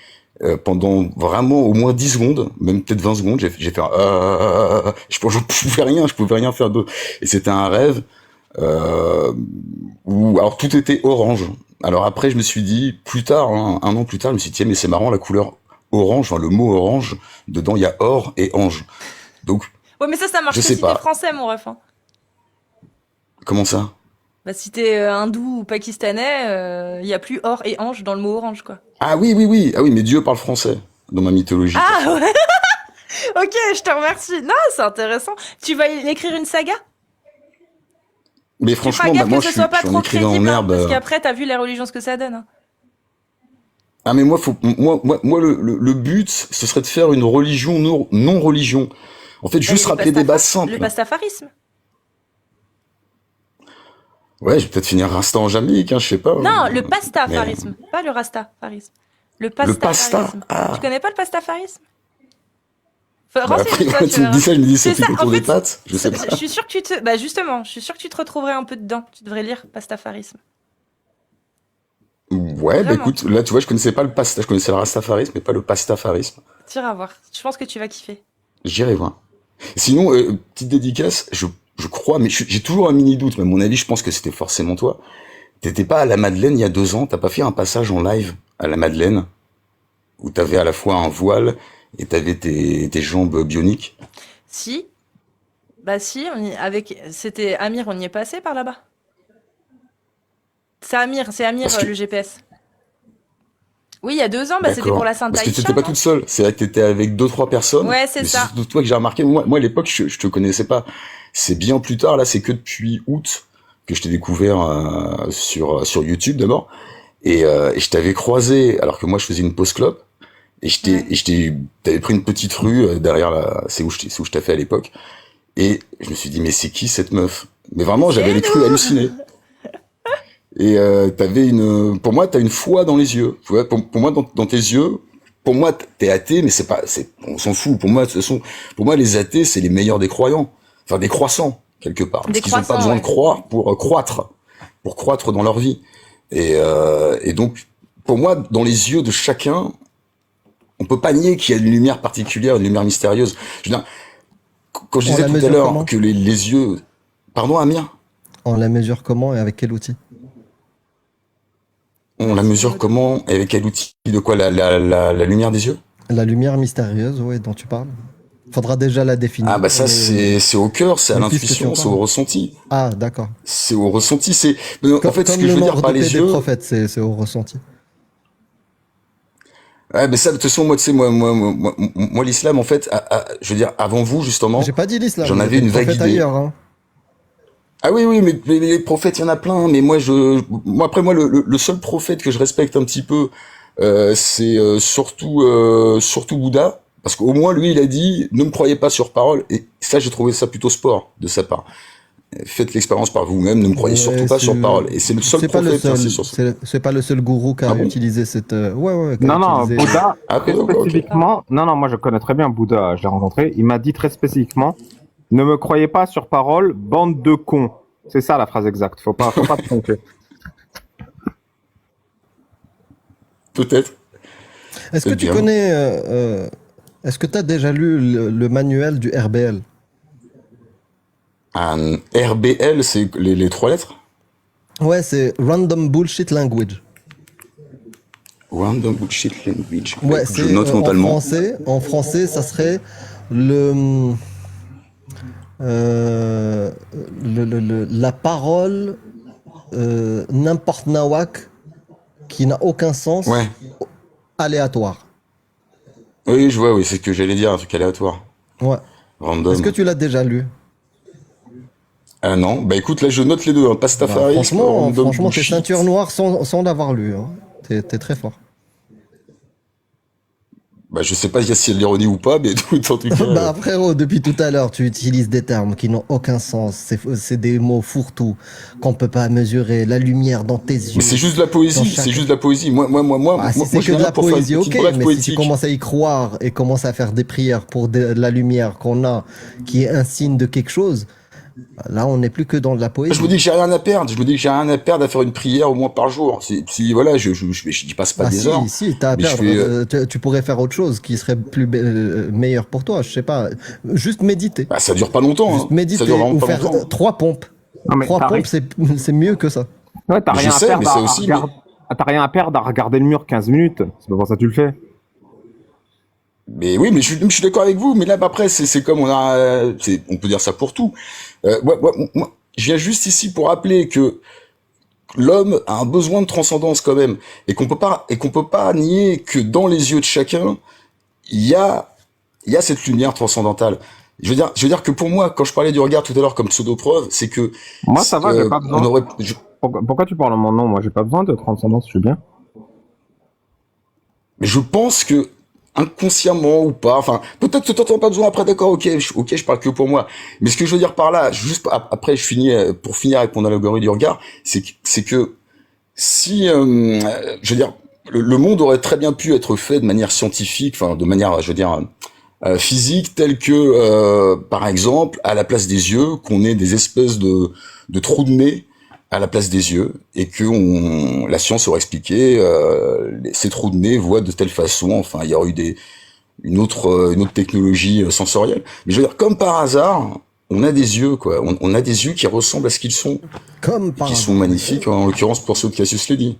pendant vraiment au moins 10 secondes, même peut-être 20 secondes, j'ai fait je pouvais rien faire d'autre. Et c'était un rêve, où, alors tout était orange. Alors après, je me suis dit, plus tard, hein, un an plus tard, je me suis dit, tiens, mais c'est marrant, la couleur orange, enfin, le mot orange, dedans, il y a or et ange. Donc, Ouais, mais ça marche je que sais si pas. t'es français, mon ref. Hein. Comment ça? Bah, si t'es hindou ou pakistanais, y a plus or et ange dans le mot orange, quoi. Ah oui, oui, oui. Ah oui, mais Dieu parle français, dans ma mythologie. Ah ouais. Ok, je te remercie. Non, c'est intéressant. Tu vas écrire une saga? Mais Tu feras franchement, gaffe moi, que je ce suis soit pas en trop écrivain en crédible, hein, herbe. parce qu'après, t'as vu les religions ce que ça donne. Hein. Ah mais moi, le but, ce serait de faire une religion non-religion. En fait, juste Et rappeler des bases le simples. pastafarisme. Ouais, je vais peut-être finir Rasta en Jamaïque, hein, je sais pas. Non, le Mais pastafarisme, pas le rastafarisme. Le le pasta, pastafarisme. Tu ah. connais pas le pastafarisme? Enfin, Bah après, renseigne-toi, quand tu tu me verras. dis ça, je me dis ça C'est ça, pique autour en des fait, pattes. Je sais pas. je suis sûr que bah justement, je suis sûr que tu te retrouverais un peu dedans. Tu devrais lire pastafarisme. Ouais, bah Vraiment. écoute, là, tu vois, je connaissais pas le pasta, je connaissais le rastafarisme, mais pas le pastafarisme. Tu iras voir. Je pense que tu vas kiffer. J'irai voir. Sinon, petite dédicace, je crois, mais j'ai toujours un mini doute, mais à mon avis, je pense que c'était forcément toi. T'étais pas à la Madeleine il y a 2 ans, t'as pas fait un passage en live à la Madeleine, où t'avais à la fois un voile et t'avais tes jambes bioniques? Si, bah si, c'était Amir, on y est passé par là-bas. C'est Amir, Parce que, le GPS. Oui, il y a 2 ans, bah c'était pour d'accord. la Sainte Parce que Aïcha, t'étais pas non? toute seule. C'est vrai que t'étais avec 2-3 personnes, Ouais, c'est mais c'est ça. surtout toi que j'ai remarqué. Moi, à l'époque, je te connaissais pas. C'est bien plus tard, là, c'est que depuis août que je t'ai découvert sur YouTube d'abord. Et je t'avais croisé, alors que moi, je faisais une pause clope. T'avais pris une petite rue derrière c'est où je t'ai fait à l'époque. Et je me suis dit, mais c'est qui cette meuf? Mais vraiment, j'avais les cru halluciner. Et pour moi, t'as une foi dans les yeux. Tu vois, pour moi, dans tes yeux, pour moi, t'es athée, mais on s'en fout. Pour moi, de toute façon, pour moi, les athées, c'est les meilleurs des croyants. Enfin, des croissants, quelque part. Parce qu'ils n'ont pas besoin de croire pour croître dans leur vie. Et donc, pour moi, dans les yeux de chacun, on peut pas nier qu'il y a une lumière particulière, une lumière mystérieuse. Je veux dire, quand je On disais la tout à mesure l'heure comment? que les yeux, pardon, Amir? On la mesure comment et avec quel outil? On la mesure comment et avec quel outil? De quoi? La lumière des yeux? La lumière mystérieuse, ouais, dont tu parles. Faudra déjà la définir. Ah bah ça, c'est au cœur, c'est à Mais puisque tu l'intuition, en c'est au parles. ressenti. Ah, d'accord. C'est au ressenti, en fait, ce Comme que je le veux dire nombre par de les des yeux. prophètes, c'est au ressenti. Ouais, mais ça, de toute façon, moi, tu sais, moi, l'islam, en fait, je veux dire, avant vous, justement, J'ai pas dit l'islam, j'en il y a avais des une vague prophètes idée. ailleurs, hein. Ah oui, oui, mais les prophètes, il y en a plein. Mais après, moi, le seul prophète que je respecte un petit peu, c'est surtout Bouddha. Parce qu'au moins, lui, il a dit, ne me croyez pas sur parole. Et ça, j'ai trouvé ça plutôt sport de sa part. Faites l'expérience par vous-même, ne me croyez surtout pas sur parole. Et c'est le seul C'est pas le prophète qui seul, insiste sur ça. c'est pas le seul gourou qui a Ah bon? utilisé cette. Ouais, qui a Non, non, utilisé- Bouddha, Ah, très ok. spécifiquement, non, moi je connais très bien Bouddha, je l'ai rencontré, il m'a dit très spécifiquement, ne me croyez pas sur parole, bande de cons. C'est ça la phrase exacte, faut pas te tromper. Peut-être. Est-ce que C'est tu bien. connais. Est-ce que tu as déjà lu le manuel du RBL? Un RBL, c'est les trois lettres? Ouais, c'est Random Bullshit Language. Random Bullshit Language. Ouais, Écoute, je c'est note mentalement. en français, ça serait le, euh, la parole n'importe nawak qui n'a aucun sens, Ouais. aléatoire. Oui, je vois, oui, c'est ce que j'allais dire, un truc aléatoire. Ouais. Random. Est-ce que tu l'as déjà lu? Ah non, bah écoute, là je note les deux, hein. Bah, Pastafarisme, Random franchement, t'es Bullshit. ceinture noire sans l'avoir lu. Hein. T'es très fort. Bah je sais pas si y a de l'ironie ou pas, mais tout, en tout cas. Bah frérot, depuis tout à l'heure, tu utilises des termes qui n'ont aucun sens. C'est des mots fourre-tout qu'on peut pas mesurer. La lumière dans tes yeux. Mais c'est juste de la poésie, dans c'est chaque- juste de la poésie. Moi, Ah, si moi, c'est je que viens de là la pour faire une poésie, petite ok, brève mais si tu poétique. commences à y croire et commences à faire des prières pour de la lumière qu'on a, qui est un signe de quelque chose, là on n'est plus que dans de la poésie. Je me dis que j'ai rien à perdre. Je me dis que j'ai rien à perdre à faire une prière au moins par jour. Si voilà, je dis passe pas Ah des si, heures. si, t'as à Mais je perdre. Tu pourrais faire autre chose qui serait meilleur pour toi, je sais pas. Juste méditer. Bah, ça dure pas longtemps. Juste Hein. Ça méditer dure vraiment ou pas faire longtemps. 3 pompes. Non, mais 3 pompes, c'est mieux que ça. Ouais, t'as Je rien à sais, perdre mais ça à aussi, regarder. T'as rien à perdre à regarder le mur 15 minutes. C'est pas pour ça que tu le fais. Mais oui, mais je suis d'accord avec vous. Mais là, après, c'est comme on peut dire ça pour tout. Moi, je viens juste ici pour rappeler que l'homme a un besoin de transcendance quand même, et qu'on peut pas nier que dans les yeux de chacun, il y a cette lumière transcendantale. Je veux dire que pour moi, quand je parlais du regard tout à l'heure comme pseudo-preuve, c'est que Moi, ça va, j'ai pas besoin. on aurait, Pourquoi tu parles en mon nom? Moi, j'ai pas besoin de transcendance, je suis bien. mais je pense que inconsciemment ou pas, enfin peut-être que t'entends pas besoin après, d'accord, ok, je parle que pour moi. Mais ce que je veux dire par là, juste après, pour finir avec mon allégorie du regard, c'est que si, je veux dire, le monde aurait très bien pu être fait de manière scientifique, enfin de manière, je veux dire, physique, telle que, par exemple, à la place des yeux, qu'on ait des espèces de trous de nez à la place des yeux, et que la science aurait expliqué ces trous de nez voient de telle façon. Enfin, il y aurait eu une autre technologie sensorielle. Mais je veux dire, comme par hasard, on a des yeux, quoi. On a des yeux qui ressemblent à ce qu'ils sont, Comme par qui hasard. sont magnifiques, en l'occurrence pour ceux de Cassius Lady.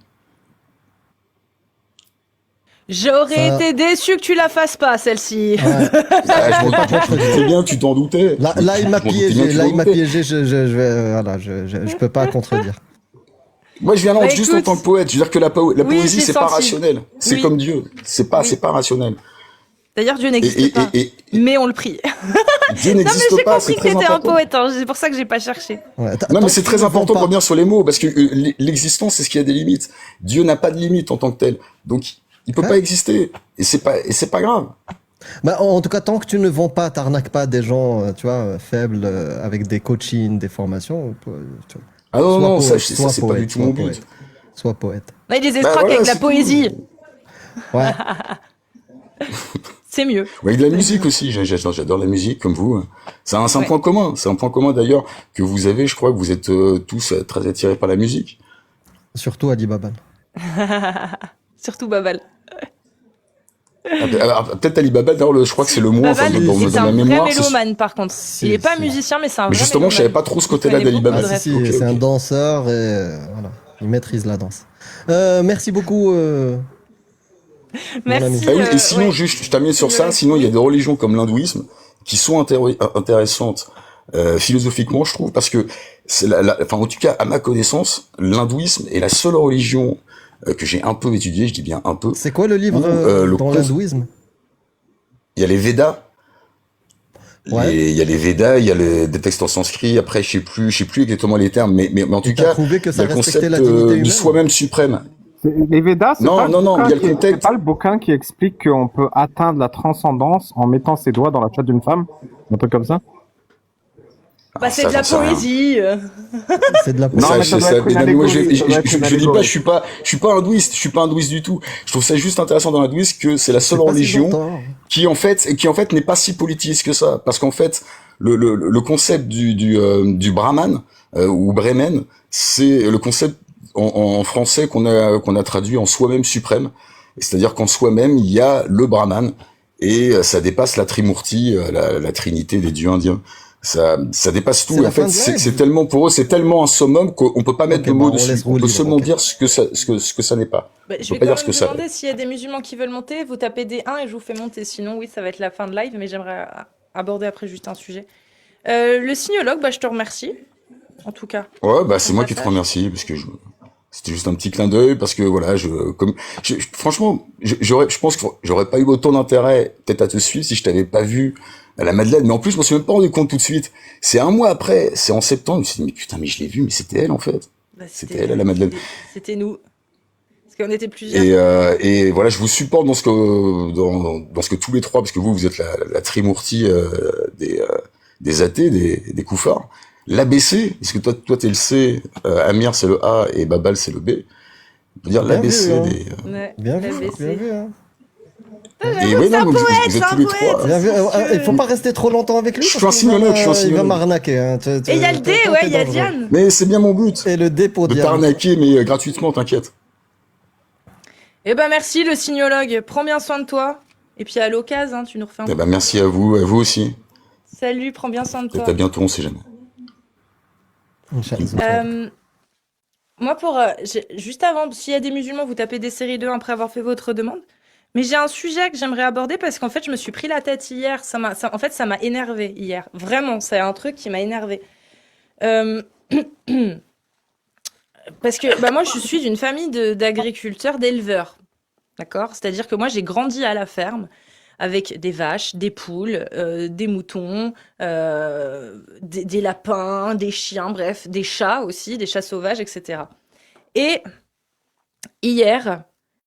J'aurais Ça- été déçu que tu la fasses pas, celle-ci. Ouais. Ah, je m'en doutais bien, tu t'en doutais. Là, il m'a Je m'en doutais bien piégé. que tu Là, m'en il m'a doutais. piégé. Je peux pas contredire. Moi, je viens là Bah, juste en écoute. tant que poète. Je veux dire que la Oui, poésie, j'ai c'est pas senti. rationnel. C'est Oui. comme Dieu. C'est pas rationnel. D'ailleurs, Dieu n'existe pas. Et Mais on le prie. Dieu Non, mais n'existe j'ai pas, compris c'est que très t'étais un important. poète, hein. C'est pour ça que j'ai pas cherché. Ouais, Non, tant mais c'est que très tu ne important vends de pas- revenir sur les mots, parce que l'existence, c'est ce qui a des limites. Dieu n'a pas de limite en tant que tel. Donc, il peut Ouais. pas exister. Et c'est pas grave. Bah, en tout cas, tant que tu ne vends pas, t'arnaques pas des gens, tu vois, faibles, avec des coachings, des formations. Tu vois. Ah non, Sois non, ça, poète, ça, sois c'est pas poète, du tout sois mon but. poète. Sois poète. Là, il les Bah, escroque voilà, avec la c'est poésie. Ouais. C'est mieux. Avec de la musique aussi, j'adore la musique comme vous. C'est un Ouais. point commun. C'est un point commun d'ailleurs que vous avez. Je crois que vous êtes tous très attirés par la musique. Surtout Ali Baban. Surtout Babal. Peut-être Alibaba, d'ailleurs, je crois que c'est le moins Babal, enfin, c'est dans un ma vrai mémoire. c'est- mélomane, par contre. Il est pas si. musicien, mais c'est un Mais vrai justement, je savais pas trop ce côté-là Il connaît d'Alibaba. beaucoup de Ah, si, rap. si, Ok, c'est un ok. danseur et voilà, il maîtrise la danse. Merci beaucoup. Merci. Ah oui, et sinon, ouais. juste, je termine sur Oui, ça. oui. Sinon, il y a des religions comme l'hindouisme qui sont intéressantes philosophiquement, je trouve, parce que c'est enfin, en tout cas, à ma connaissance, l'hindouisme est la seule religion que j'ai un peu étudiée. Je dis bien un peu. C'est quoi le livre le dans conf- l'hindouisme? Il y a les Védas. Ouais. il y a les Védas, il y a des textes en sanskrit. Après, je sais plus exactement les termes, mais en tout Et t'as cas, prouvé que il y ça a le respectait concept la dignité du humaine? soi-même suprême. Les Védas, c'est Non, pas le non, non, bouquin il y a le c'est contexte. pas le bouquin qui explique qu'on peut atteindre la transcendance en mettant ses doigts dans la chatte d'une femme? Un truc comme ça? Bah, Ah, c'est ça, de la j'en sais rien. poésie. C'est de la Non, Ça, mais ça doit être une non, mais moi, allégorie. Ça doit être une je dis pas, allégorie. je suis pas hindouiste du tout. Je trouve ça juste intéressant dans l'hindouisme que c'est la seule C'est pas si religion longtemps. qui en fait n'est pas si politiste que ça, parce qu'en fait le concept du brahman ou brahman, c'est le concept en français qu'on a traduit en soi-même suprême, c'est-à-dire qu'en soi-même il y a le brahman et ça dépasse la trimurti, la trinité des dieux indiens. Ça dépasse tout. C'est Et la en fait, fin de live. c'est tellement pour eux, c'est tellement un summum qu'on peut pas mettre Ok, de mots bah, on dessus. laisse On rouler, peut donc, seulement ok. dire ce que ça n'est pas. Bah, On je peut vais pas quand dire ce même que ça demander est. s'il y a des musulmans qui veulent monter, vous tapez des 1 et je vous fais monter. Sinon, oui, ça va être la fin de live, mais j'aimerais aborder après juste un sujet. Le signologue, bah, je te remercie, en tout cas, Ouais, bah pour c'est ton moi qui te passage. remercie parce que c'était juste un petit clin d'œil parce que voilà, franchement, je pense que j'aurais pas eu autant d'intérêt peut-être à te suivre si je t'avais pas vu à la Madeleine. Mais en plus, je me suis même pas rendu compte tout de suite. C'est un mois après, c'est en septembre. Je me suis dit mais putain, mais je l'ai vu, mais c'était elle en fait. Bah, C'était elle à la Madeleine. c'était nous. Parce qu'on était plusieurs. Et voilà, je vous supporte dans dans ce que tous les trois, parce que vous êtes la trimurti des athées, des koufars. L'ABC, parce que toi t'es le C, Amir c'est le A et Babal c'est le B. On peut dire Bien l'ABC vu, hein. des. Ouais, Bien vu, l'ABC. bien vu. Hein. Et oui, non, mais vous êtes tous les trois. Bien vu. monsieur. Il faut pas rester trop longtemps avec lui. Je suis parce un qu'il va sinologue, je suis un Il va sinologue. m'arnaquer. Hein. Et il y a le D, Toi, ouais, t'es il y a dangereux. Diane. Mais c'est bien mon but. Et le D pour De Diane. t'arnaquer, mais gratuitement, t'inquiète. Eh ben merci, le signologue. Prends bien soin de toi. Et puis à l'occasion, hein, tu nous refais un Eh ben, merci à vous aussi. Salut, prends bien soin de toi. Peut-être à bientôt, on sait jamais. Moi, juste avant, s'il y a des musulmans, vous tapez des séries 2 après avoir fait votre demande. Mais j'ai un sujet que j'aimerais aborder parce qu'en fait, je me suis pris la tête hier. En fait, ça m'a énervé hier. Vraiment, c'est un truc qui m'a énervé. Parce que bah, moi, je suis d'une famille d'agriculteurs, d'éleveurs. D'accord? C'est-à-dire que moi, j'ai grandi à la ferme avec des vaches, des poules, des moutons, des lapins, des chiens, bref, des chats aussi, des chats sauvages, etc. Et hier,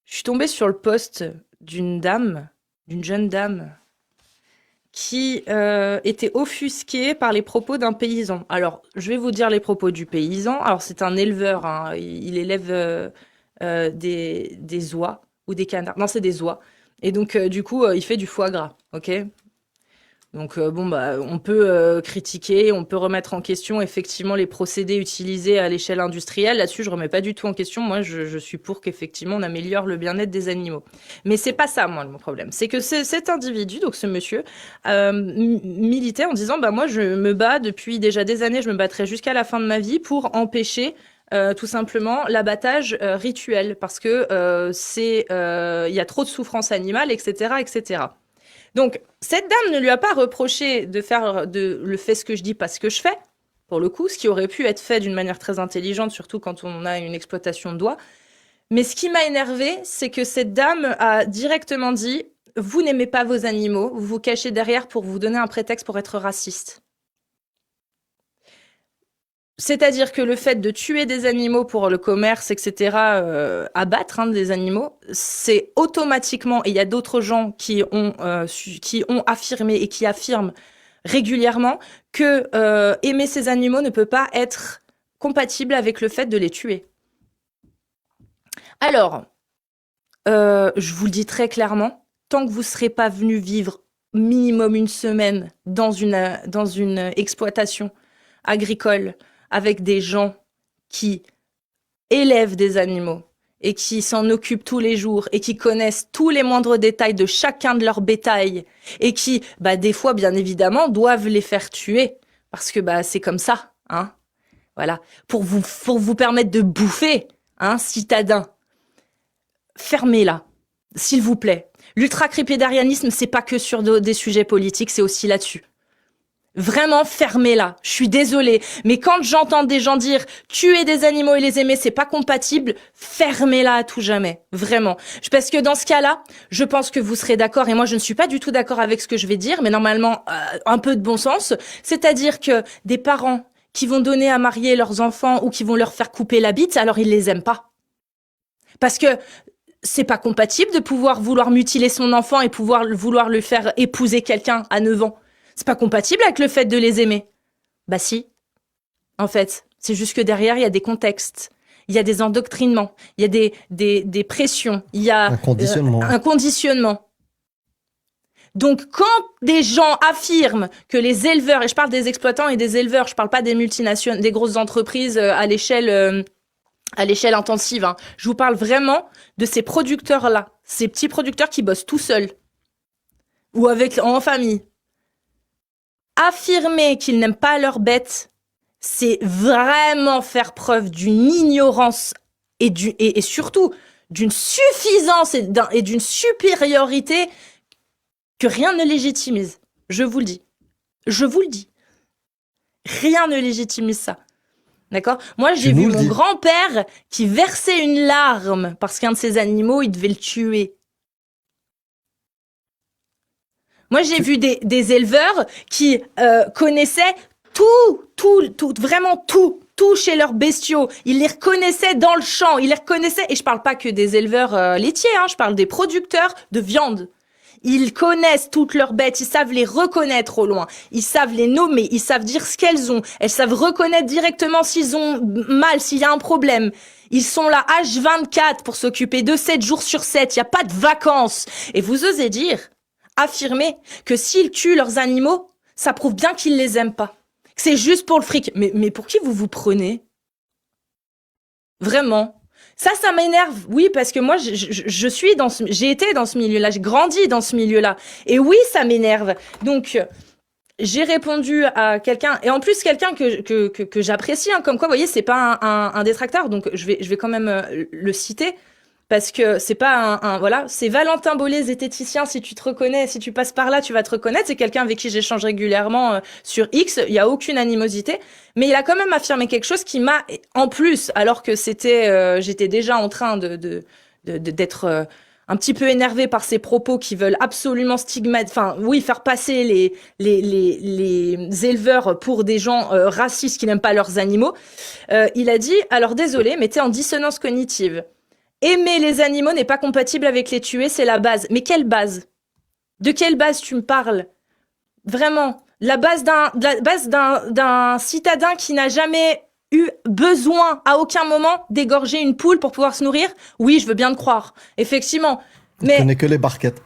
je suis tombée sur le post d'une jeune dame, qui était offusquée par les propos d'un paysan. Alors, je vais vous dire les propos du paysan. Alors, c'est un éleveur, hein. Il élève des oies ou des canards. Non, c'est des oies. Et donc, du coup, il fait du foie gras, ok? Donc, bon, bah, on peut critiquer, on peut remettre en question effectivement les procédés utilisés à l'échelle industrielle. Là-dessus, je remets pas du tout en question. Moi, je suis pour qu'effectivement on améliore le bien-être des animaux. Mais c'est pas ça, moi, mon problème. C'est que cet individu, donc ce monsieur, militait en disant, bah moi, je me bats depuis déjà des années, je me battrai jusqu'à la fin de ma vie pour empêcher tout simplement l'abattage rituel, parce que il y a trop de souffrance animale, etc., etc. Donc, cette dame ne lui a pas reproché de faire le fait ce que je dis, pas ce que je fais, pour le coup, ce qui aurait pu être fait d'une manière très intelligente, surtout quand on a une exploitation de doigts. Mais ce qui m'a énervé, c'est que cette dame a directement dit « Vous n'aimez pas vos animaux, vous vous cachez derrière pour vous donner un prétexte pour être raciste ». C'est-à-dire que le fait de tuer des animaux pour le commerce, etc., abattre des animaux, c'est automatiquement, et il y a d'autres gens qui ont affirmé et qui affirment régulièrement que aimer ces animaux ne peut pas être compatible avec le fait de les tuer. Alors, je vous le dis très clairement, tant que vous ne serez pas venu vivre minimum une semaine dans une exploitation agricole, avec des gens qui élèvent des animaux et qui s'en occupent tous les jours et qui connaissent tous les moindres détails de chacun de leur bétail et qui, bah, des fois, bien évidemment, doivent les faire tuer parce que bah, c'est comme ça, hein. Voilà, pour vous permettre de bouffer, hein, citadins. Fermez-la, s'il vous plaît. L'ultra-crépédarianisme, c'est pas que sur des sujets politiques, c'est aussi là-dessus. Vraiment, fermez-la. Je suis désolée. Mais quand j'entends des gens dire tuer des animaux et les aimer, c'est pas compatible, fermez-la à tout jamais. Vraiment. Parce que dans ce cas-là, je pense que vous serez d'accord, et moi je ne suis pas du tout d'accord avec ce que je vais dire, mais normalement, un peu de bon sens. C'est-à-dire que des parents qui vont donner à marier leurs enfants ou qui vont leur faire couper la bite, alors ils les aiment pas. Parce que c'est pas compatible de pouvoir vouloir mutiler son enfant et vouloir le faire épouser quelqu'un à 9 ans. C'est pas compatible avec le fait de les aimer. Bah si. En fait, c'est juste que derrière, il y a des contextes. Il y a des endoctrinements. Il y a des pressions. Il y a Un conditionnement. un conditionnement. Donc, quand des gens affirment que les éleveurs, et je parle des exploitants et des éleveurs, je parle pas des multinationales, des grosses entreprises à l'échelle intensive, hein. Je vous parle vraiment de ces producteurs-là, ces petits producteurs qui bossent tout seuls ou en famille. Affirmer qu'ils n'aiment pas leurs bêtes, c'est vraiment faire preuve d'une ignorance et surtout d'une suffisance et d'une supériorité que rien ne légitimise. Je vous le dis. Je vous le dis. Rien ne légitimise ça. D'accord ? Moi, j'ai vu mon grand-père qui versait une larme parce qu'un de ses animaux, il devait le tuer. Moi, j'ai vu des éleveurs qui connaissaient vraiment tout chez leurs bestiaux. Ils les reconnaissaient dans le champ, ils les reconnaissaient. Et je parle pas que des éleveurs laitiers, hein, je parle des producteurs de viande. Ils connaissent toutes leurs bêtes, ils savent les reconnaître au loin, ils savent les nommer, ils savent dire ce qu'elles ont, elles savent reconnaître directement s'ils ont mal, s'il y a un problème. Ils sont là H24 pour s'occuper de 7 jours sur 7, il n'y a pas de vacances. Et vous osez affirmer que s'ils tuent leurs animaux, ça prouve bien qu'ils les aiment pas. Que c'est juste pour le fric. Mais pour qui vous vous prenez ? Vraiment ? Ça m'énerve. Oui, parce que moi, j'ai été dans ce milieu-là, j'ai grandi dans ce milieu-là. Et oui, ça m'énerve. Donc, j'ai répondu à quelqu'un, et en plus quelqu'un que j'apprécie, hein, comme quoi, vous voyez, c'est pas un détracteur, donc je vais quand même le citer. Parce que c'est pas voilà, c'est Valentin Bollé, zététicien. Si tu te reconnais, si tu passes par là, tu vas te reconnaître. C'est quelqu'un avec qui j'échange régulièrement sur X. Il y a aucune animosité, mais il a quand même affirmé quelque chose qui m'a, en plus, alors que j'étais déjà en train d'être un petit peu énervée par ses propos qui veulent absolument faire passer les éleveurs pour des gens racistes qui n'aiment pas leurs animaux. Il a dit, alors désolé, mais t'es en dissonance cognitive. Aimer les animaux n'est pas compatible avec les tuer, c'est la base. Mais quelle base ? De quelle base tu me parles ? Vraiment, la base d'un citadin qui n'a jamais eu besoin à aucun moment d'égorger une poule pour pouvoir se nourrir ? Oui, je veux bien te croire, effectivement. Je connais que les barquettes.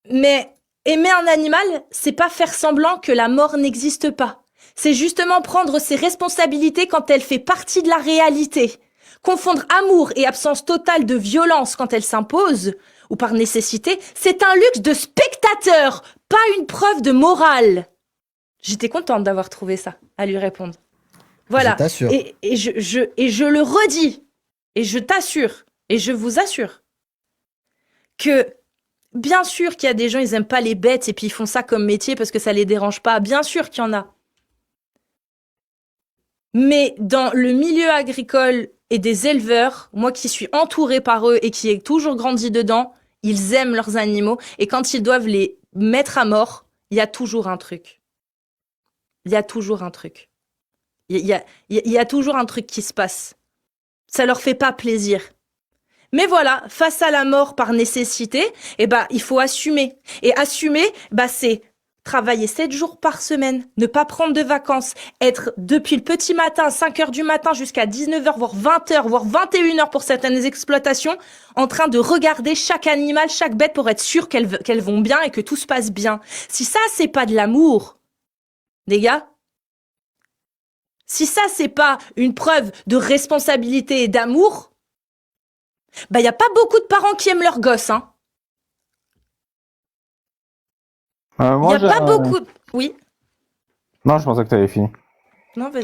Mais aimer un animal, c'est pas faire semblant que la mort n'existe pas. C'est justement prendre ses responsabilités quand elle fait partie de la réalité. Confondre amour et absence totale de violence quand elle s'impose, ou par nécessité, c'est un luxe de spectateur, pas une preuve de morale. J'étais contente d'avoir trouvé ça, à lui répondre. Voilà. Je t'assure. Et je le redis, et je t'assure, et je vous assure, que bien sûr qu'il y a des gens, ils aiment pas les bêtes, et puis ils font ça comme métier parce que ça les dérange pas. Bien sûr qu'il y en a. Mais dans le milieu agricole et des éleveurs, moi qui suis entourée par eux et qui ai toujours grandi dedans, ils aiment leurs animaux. Et quand ils doivent les mettre à mort, il y a toujours un truc. Il y a toujours un truc. Il y a toujours un truc qui se passe. Ça leur fait pas plaisir. Mais voilà, face à la mort par nécessité, il faut assumer. Et assumer, c'est travailler 7 jours par semaine, ne pas prendre de vacances, être depuis le petit matin, 5h du matin jusqu'à 19h, voire 20h, voire 21h pour certaines exploitations, en train de regarder chaque animal, chaque bête pour être sûr qu'elles vont bien et que tout se passe bien. Si ça, c'est pas de l'amour, les gars, si ça, c'est pas une preuve de responsabilité et d'amour, y a pas beaucoup de parents qui aiment leurs gosses, hein. Moi, Il y a pas beaucoup. Oui. Non, je pensais que tu avais fini. Non, vas-y.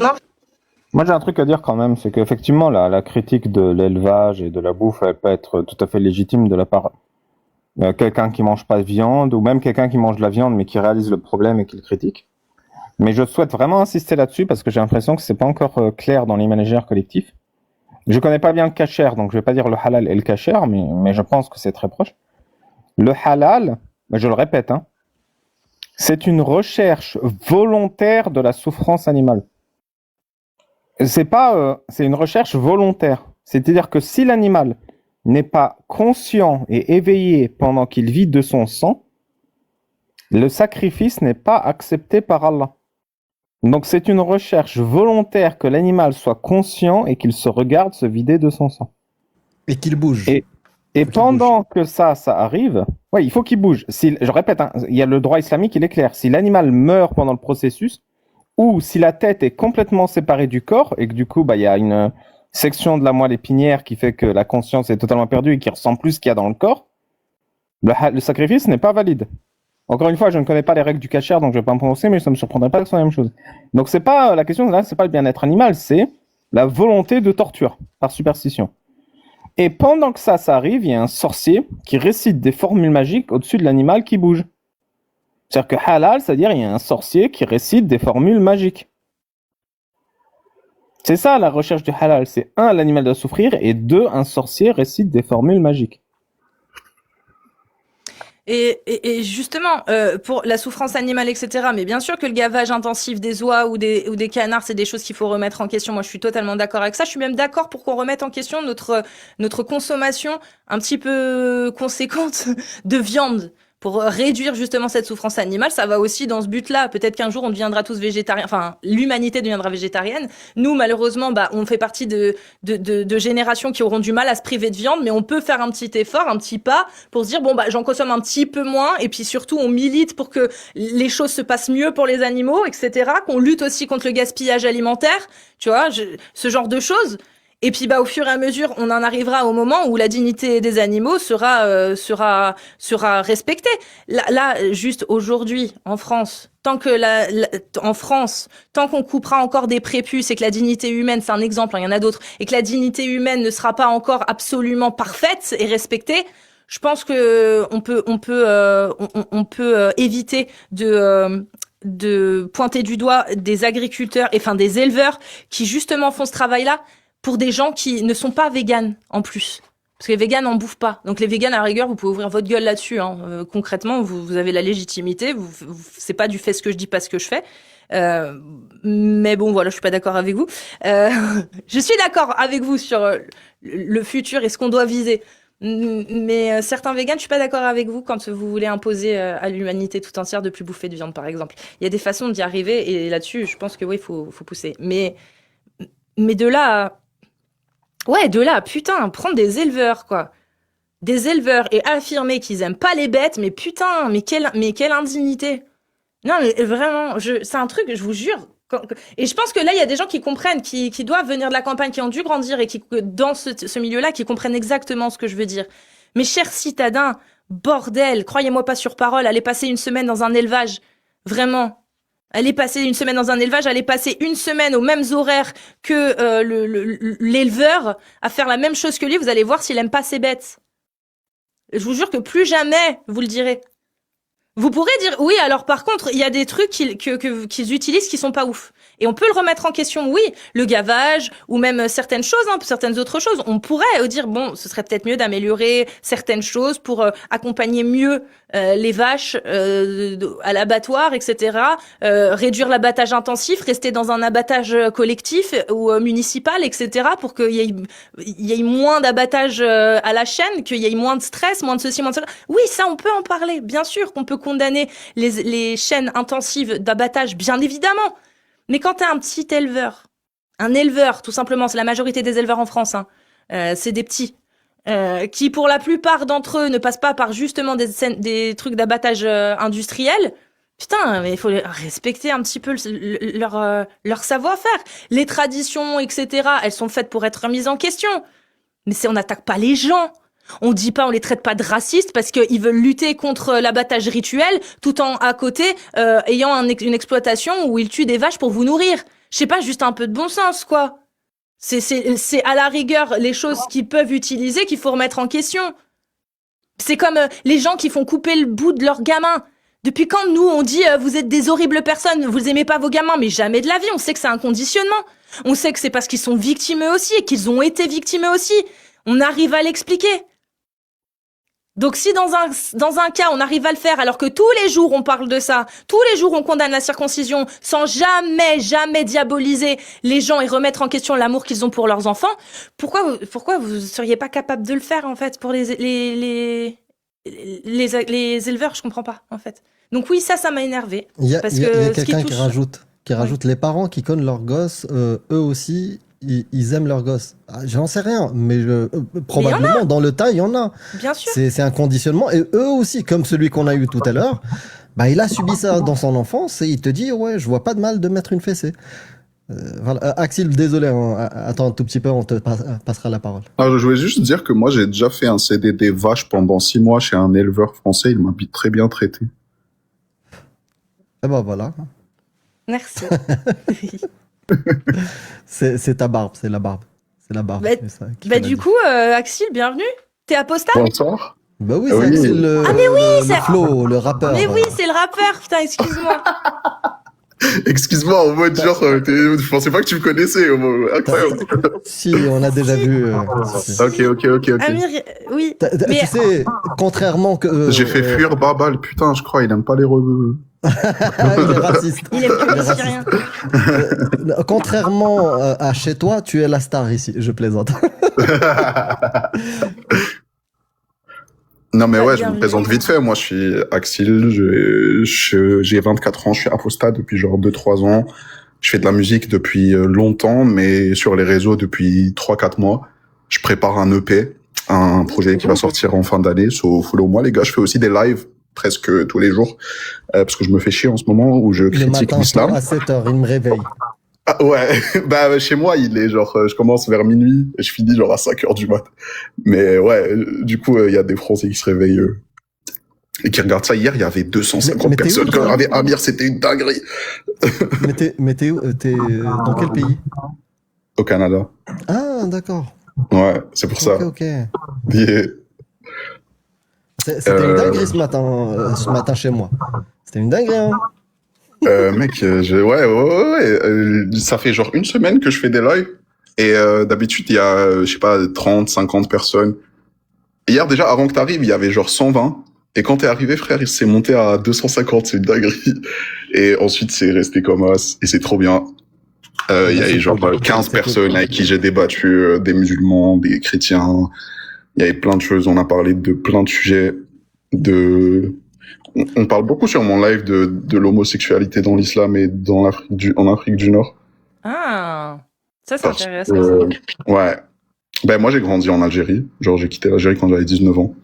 Moi, j'ai un truc à dire quand même, c'est qu'effectivement, la critique de l'élevage et de la bouffe, elle peut être tout à fait légitime de la part de quelqu'un qui mange pas de viande, ou même quelqu'un qui mange de la viande mais qui réalise le problème et qui le critique. Mais je souhaite vraiment insister là-dessus parce que j'ai l'impression que c'est pas encore clair dans l'imaginaire collectif. Je connais pas bien le kasher, donc je vais pas dire le halal et le kasher, mais je pense que c'est très proche. Le halal, je le répète, hein, c'est une recherche volontaire de la souffrance animale. C'est pas, c'est une recherche volontaire. C'est-à-dire que si l'animal n'est pas conscient et éveillé pendant qu'il vit de son sang, le sacrifice n'est pas accepté par Allah. Donc c'est une recherche volontaire que l'animal soit conscient et qu'il se regarde se vider de son sang. Et qu'il bouge. Et qu'il pendant que ça arrive, ouais, il faut qu'il bouge. Je répète, hein, il y a le droit islamique, il est clair. Si l'animal meurt pendant le processus, ou si la tête est complètement séparée du corps, et que du coup, il y a une section de la moelle épinière qui fait que la conscience est totalement perdue et qui ressent plus ce qu'il y a dans le corps, le sacrifice n'est pas valide. Encore une fois, je ne connais pas les règles du kasher, donc je ne vais pas me prononcer, mais ça ne me surprendrait pas que ce soit la même chose. Donc c'est pas la question là, c'est pas le bien-être animal, c'est la volonté de torture par superstition. Et pendant que ça arrive, il y a un sorcier qui récite des formules magiques au-dessus de l'animal qui bouge. C'est-à-dire que halal, c'est-à-dire il y a un sorcier qui récite des formules magiques. C'est ça la recherche du halal, c'est 1, l'animal doit souffrir, et 2, un sorcier récite des formules magiques. Et justement, pour la souffrance animale, etc. Mais bien sûr que le gavage intensif des oies ou des canards, c'est des choses qu'il faut remettre en question. Moi, je suis totalement d'accord avec ça. Je suis même d'accord pour qu'on remette en question notre consommation un petit peu conséquente de viande. Pour réduire justement cette souffrance animale, ça va aussi dans ce but-là. Peut-être qu'un jour on deviendra tous végétariens, enfin l'humanité deviendra végétarienne. Nous, malheureusement, on fait partie de générations qui auront du mal à se priver de viande, mais on peut faire un petit effort, un petit pas pour se dire j'en consomme un petit peu moins, et puis surtout on milite pour que les choses se passent mieux pour les animaux, etc. Qu'on lutte aussi contre le gaspillage alimentaire, tu vois, ce genre de choses. Et puis au fur et à mesure, on en arrivera au moment où la dignité des animaux sera respectée. Là, juste aujourd'hui, en France, tant qu'on coupera encore des prépuces et que la dignité humaine, c'est un exemple, hein, il y en a d'autres, et que la dignité humaine ne sera pas encore absolument parfaite et respectée, je pense que on peut éviter de pointer du doigt des agriculteurs, des éleveurs qui justement font ce travail-là pour des gens qui ne sont pas véganes en plus. Parce que les véganes n'en bouffent pas. Donc les véganes, à la rigueur, vous pouvez ouvrir votre gueule là-dessus. Hein. Concrètement, vous avez la légitimité. C'est pas du fait ce que je dis, pas ce que je fais. Mais bon, voilà, je suis pas d'accord avec vous. Je suis d'accord avec vous sur le futur et ce qu'on doit viser. Mais certains véganes, je suis pas d'accord avec vous quand vous voulez imposer à l'humanité tout entière de plus bouffer de viande, par exemple. Il y a des façons d'y arriver et là-dessus, je pense que oui, faut pousser. Mais de là putain, prendre des éleveurs, quoi. Des éleveurs et affirmer qu'ils aiment pas les bêtes, mais putain, mais quelle indignité. Non, mais vraiment, c'est un truc, je vous jure. Et je pense que là, il y a des gens qui comprennent, qui doivent venir de la campagne, qui ont dû grandir et qui, dans ce milieu-là, qui comprennent exactement ce que je veux dire. Mes chers citadins, bordel, croyez-moi pas sur parole, allez passer une semaine dans un élevage. Vraiment. Allez passer une semaine dans un élevage, allez passer une semaine aux mêmes horaires que l'éleveur, à faire la même chose que lui, vous allez voir s'il aime pas ses bêtes. Je vous jure que plus jamais vous le direz. Vous pourrez dire, oui, alors par contre, il y a des trucs qu'ils utilisent qui sont pas ouf. Et on peut le remettre en question, oui, le gavage, ou même certaines choses, certaines autres choses. On pourrait dire, ce serait peut-être mieux d'améliorer certaines choses pour accompagner mieux les vaches à l'abattoir, etc. Réduire l'abattage intensif, rester dans un abattage collectif ou municipal, etc. pour qu'il y ait moins d'abattage à la chaîne, qu'il y ait moins de stress, moins de ceci, moins de cela. Oui, ça, on peut en parler. Bien sûr qu'on peut condamner les chaînes intensives d'abattage, bien évidemment. Mais quand t'as un petit éleveur, un éleveur, tout simplement, c'est la majorité des éleveurs en France, c'est des petits, qui pour la plupart d'entre eux ne passent pas par justement des trucs d'abattage industriel, putain, mais il faut respecter un petit peu leur savoir-faire. Les traditions, etc., elles sont faites pour être remises en question. Mais on n'attaque pas les gens. On les traite pas de racistes parce qu'ils veulent lutter contre l'abattage rituel tout en à côté ayant une exploitation où ils tuent des vaches pour vous nourrir. Je sais pas, juste un peu de bon sens, quoi. C'est à la rigueur les choses qu'ils peuvent utiliser qu'il faut remettre en question. C'est comme les gens qui font couper le bout de leur gamin. Depuis quand nous on dit vous êtes des horribles personnes, vous aimez pas vos gamins, mais jamais de la vie. On sait que c'est un conditionnement. On sait que c'est parce qu'ils sont victimes eux aussi et qu'ils ont été victimes eux aussi. On arrive à l'expliquer. Donc si dans un cas on arrive à le faire alors que tous les jours on parle de ça, tous les jours on condamne la circoncision sans jamais diaboliser les gens et remettre en question l'amour qu'ils ont pour leurs enfants, pourquoi vous seriez pas capable de le faire en fait pour les éleveurs? Je comprends pas en fait. Donc oui, ça m'a énervé. Il y a, parce il y a- il y a que ce qui quelqu'un qui touche- rajoute les parents qui connent leurs gosses, eux aussi, ils aiment leurs gosses. Ah, j'en sais rien, mais probablement dans le tas, il y en a. Bien sûr. C'est un conditionnement. Et eux aussi, comme celui qu'on a eu tout à l'heure, bah, il a subi ça dans son enfance et il te dit, ouais, je vois pas de mal de mettre une fessée. Voilà. Axel, désolé, hein, attends un tout petit peu, on te passera la parole. Alors, je voulais juste dire que moi, j'ai déjà fait un CDD vache pendant 6 mois chez un éleveur français. Il m'a très bien traité. Et ben voilà. Merci. C'est ta barbe, c'est la barbe. C'est la barbe. Bah, c'est ça qui Bah fait la du diff. coup, Axel, bienvenue. T'es apostat? Bonsoir. Bah oui, Ah c'est oui. Axel, le, Ah, mais oui, le c'est- flow, le rappeur. Mais oui, c'est le rappeur. Putain, excuse-moi. Excuse-moi, en mode genre, je pensais pas que tu me connaissais. Incroyable. Si, on a déjà vu. si. Ok. Amir, oui. Mais- Tu sais, contrairement que. J'ai fait fuir Babal, putain, je crois, il aime pas les rebeux. Il est raciste. Il aime que Il est les raciste. Syriens. Contrairement à chez toi, tu es la star ici. Je plaisante. Non, mais Ah, ouais, je bienvenue. me présente vite fait. Moi, je suis Axel, j'ai 24 ans, je suis apostat depuis genre 2-3 ans. Je fais de la musique depuis longtemps, mais sur les réseaux depuis 3-4 mois. Je prépare un EP, un projet qui va sortir en fin d'année. So, follow-moi, les gars. Je fais aussi des lives presque tous les jours, parce que je me fais chier en ce moment où je Le critique matin, l'islam. à 7h, il me réveille. Ah, ouais, bah chez moi il est genre je commence vers minuit et je finis genre à 5h du mat. Mais ouais, du coup il y a des Français qui se réveillent et qui regardent ça. Hier il y avait 250 Mais t'es personnes où, quand toi on avait Amir, c'était une dinguerie. Mais t'es où t'es dans quel pays? Au Canada. Ah, d'accord. Ouais, c'est pour ça. Ok. Yeah. C'était une dinguerie ce matin chez moi. C'était une dinguerie, hein. Mec, ça fait genre une semaine que je fais des lives et d'habitude il y a je sais pas 30-50 personnes. Hier déjà avant que t'arrives, il y avait genre 120 et quand t'es arrivé frère, il s'est monté à 250, c'est une dinguerie. Et ensuite c'est resté comme as et c'est trop bien. Il y a eu genre 15 personnes avec qui j'ai débattu, des musulmans, des chrétiens. Il y avait plein de choses, on a parlé de plein de sujets on parle beaucoup sur mon live de l'homosexualité dans l'islam et en Afrique du Nord. Ah, ça c'est Parce intéressant. que, ouais. Ben, moi, j'ai grandi en Algérie. Genre, j'ai quitté l'Algérie quand j'avais 19 ans.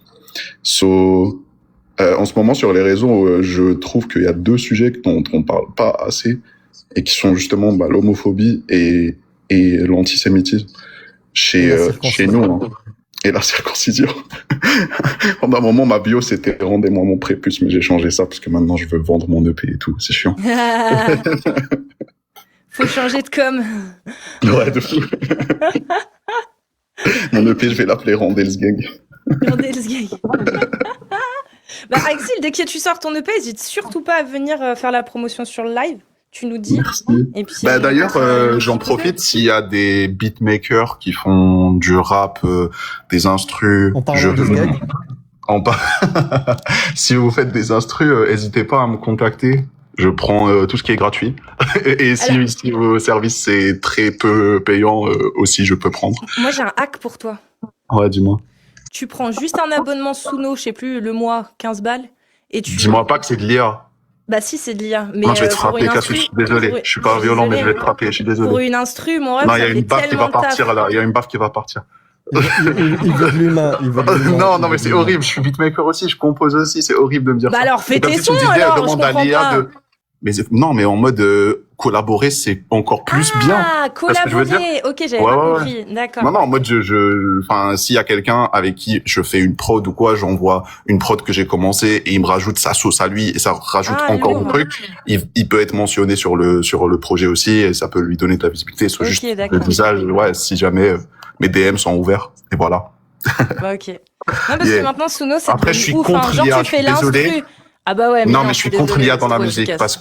En ce moment, sur les réseaux, je trouve qu'il y a 2 sujets dont on parle pas assez et qui sont justement, l'homophobie et l'antisémitisme chez nous, hein. Et la circoncision. Pendant un moment, ma bio, c'était « Rendez-moi mon prépuce », mais j'ai changé ça parce que maintenant, je veux vendre mon EP et tout. C'est chiant. Faut changer de com. Ouais, de fou. Mon EP, je vais l'appeler « Randelsgang ». Bah, Axel, dès que tu sors ton EP, n'hésite surtout pas à venir faire la promotion sur le live. Tu nous dis. Merci. Et puis, D'ailleurs, j'en profite s'il y a des beatmakers qui font du rap, des instrus. En parlant de gag. Si vous faites des instrus, n'hésitez pas à me contacter. Je prends tout ce qui est gratuit. Et si vos services c'est très peu payant aussi, je peux prendre. Moi, j'ai un hack pour toi. Ouais, dis-moi. Tu prends juste un abonnement Suno, je sais plus, le mois, 15 balles. Et tu... Dis-moi pas que c'est de l'IA. Bah si, c'est de l'IA. Mais Non, je vais te pour frapper, une Cassus, instru- je suis désolé. pour- Je suis pas violent, mais je vais te frapper, je suis Pour désolé. une instru, mon rêve, Non, il y ça a fait une baffe qui tellement va de taf. partir là. Il y a une baffe qui va partir. Il veut de l'humain. Non, mais c'est horrible. Je suis beatmaker aussi, je compose aussi. C'est horrible de me dire Bah ça. alors, fais C'est comme tes si tu me sons disais, alors, je demande à comprends l'IA pas. Mais non, mais en mode collaborer, c'est encore plus bien. Ah, ce que je veux dire collaborer. Ok, j'avais Ouais, pas ouais, compris. D'accord. Non, en mode enfin, s'il y a quelqu'un avec qui je fais une prod ou quoi, j'envoie une prod que j'ai commencé et il me rajoute sa sauce à lui et ça rajoute encore lourd. un truc. Il peut être mentionné sur le projet aussi et ça peut lui donner de la visibilité. C'est Ok, juste d'accord. le visage, ouais, si jamais mes DM sont ouverts et voilà. Bah ok. Non, parce Yeah. que maintenant, Suno, c'est Après, je devenu suis ouf, hein. contre Genre, l'IA, tu fais je suis désolé. l'instru Ah bah ouais, mais Non, non, mais je suis désolée, contre l'IA dans c'est la trop musique efficace.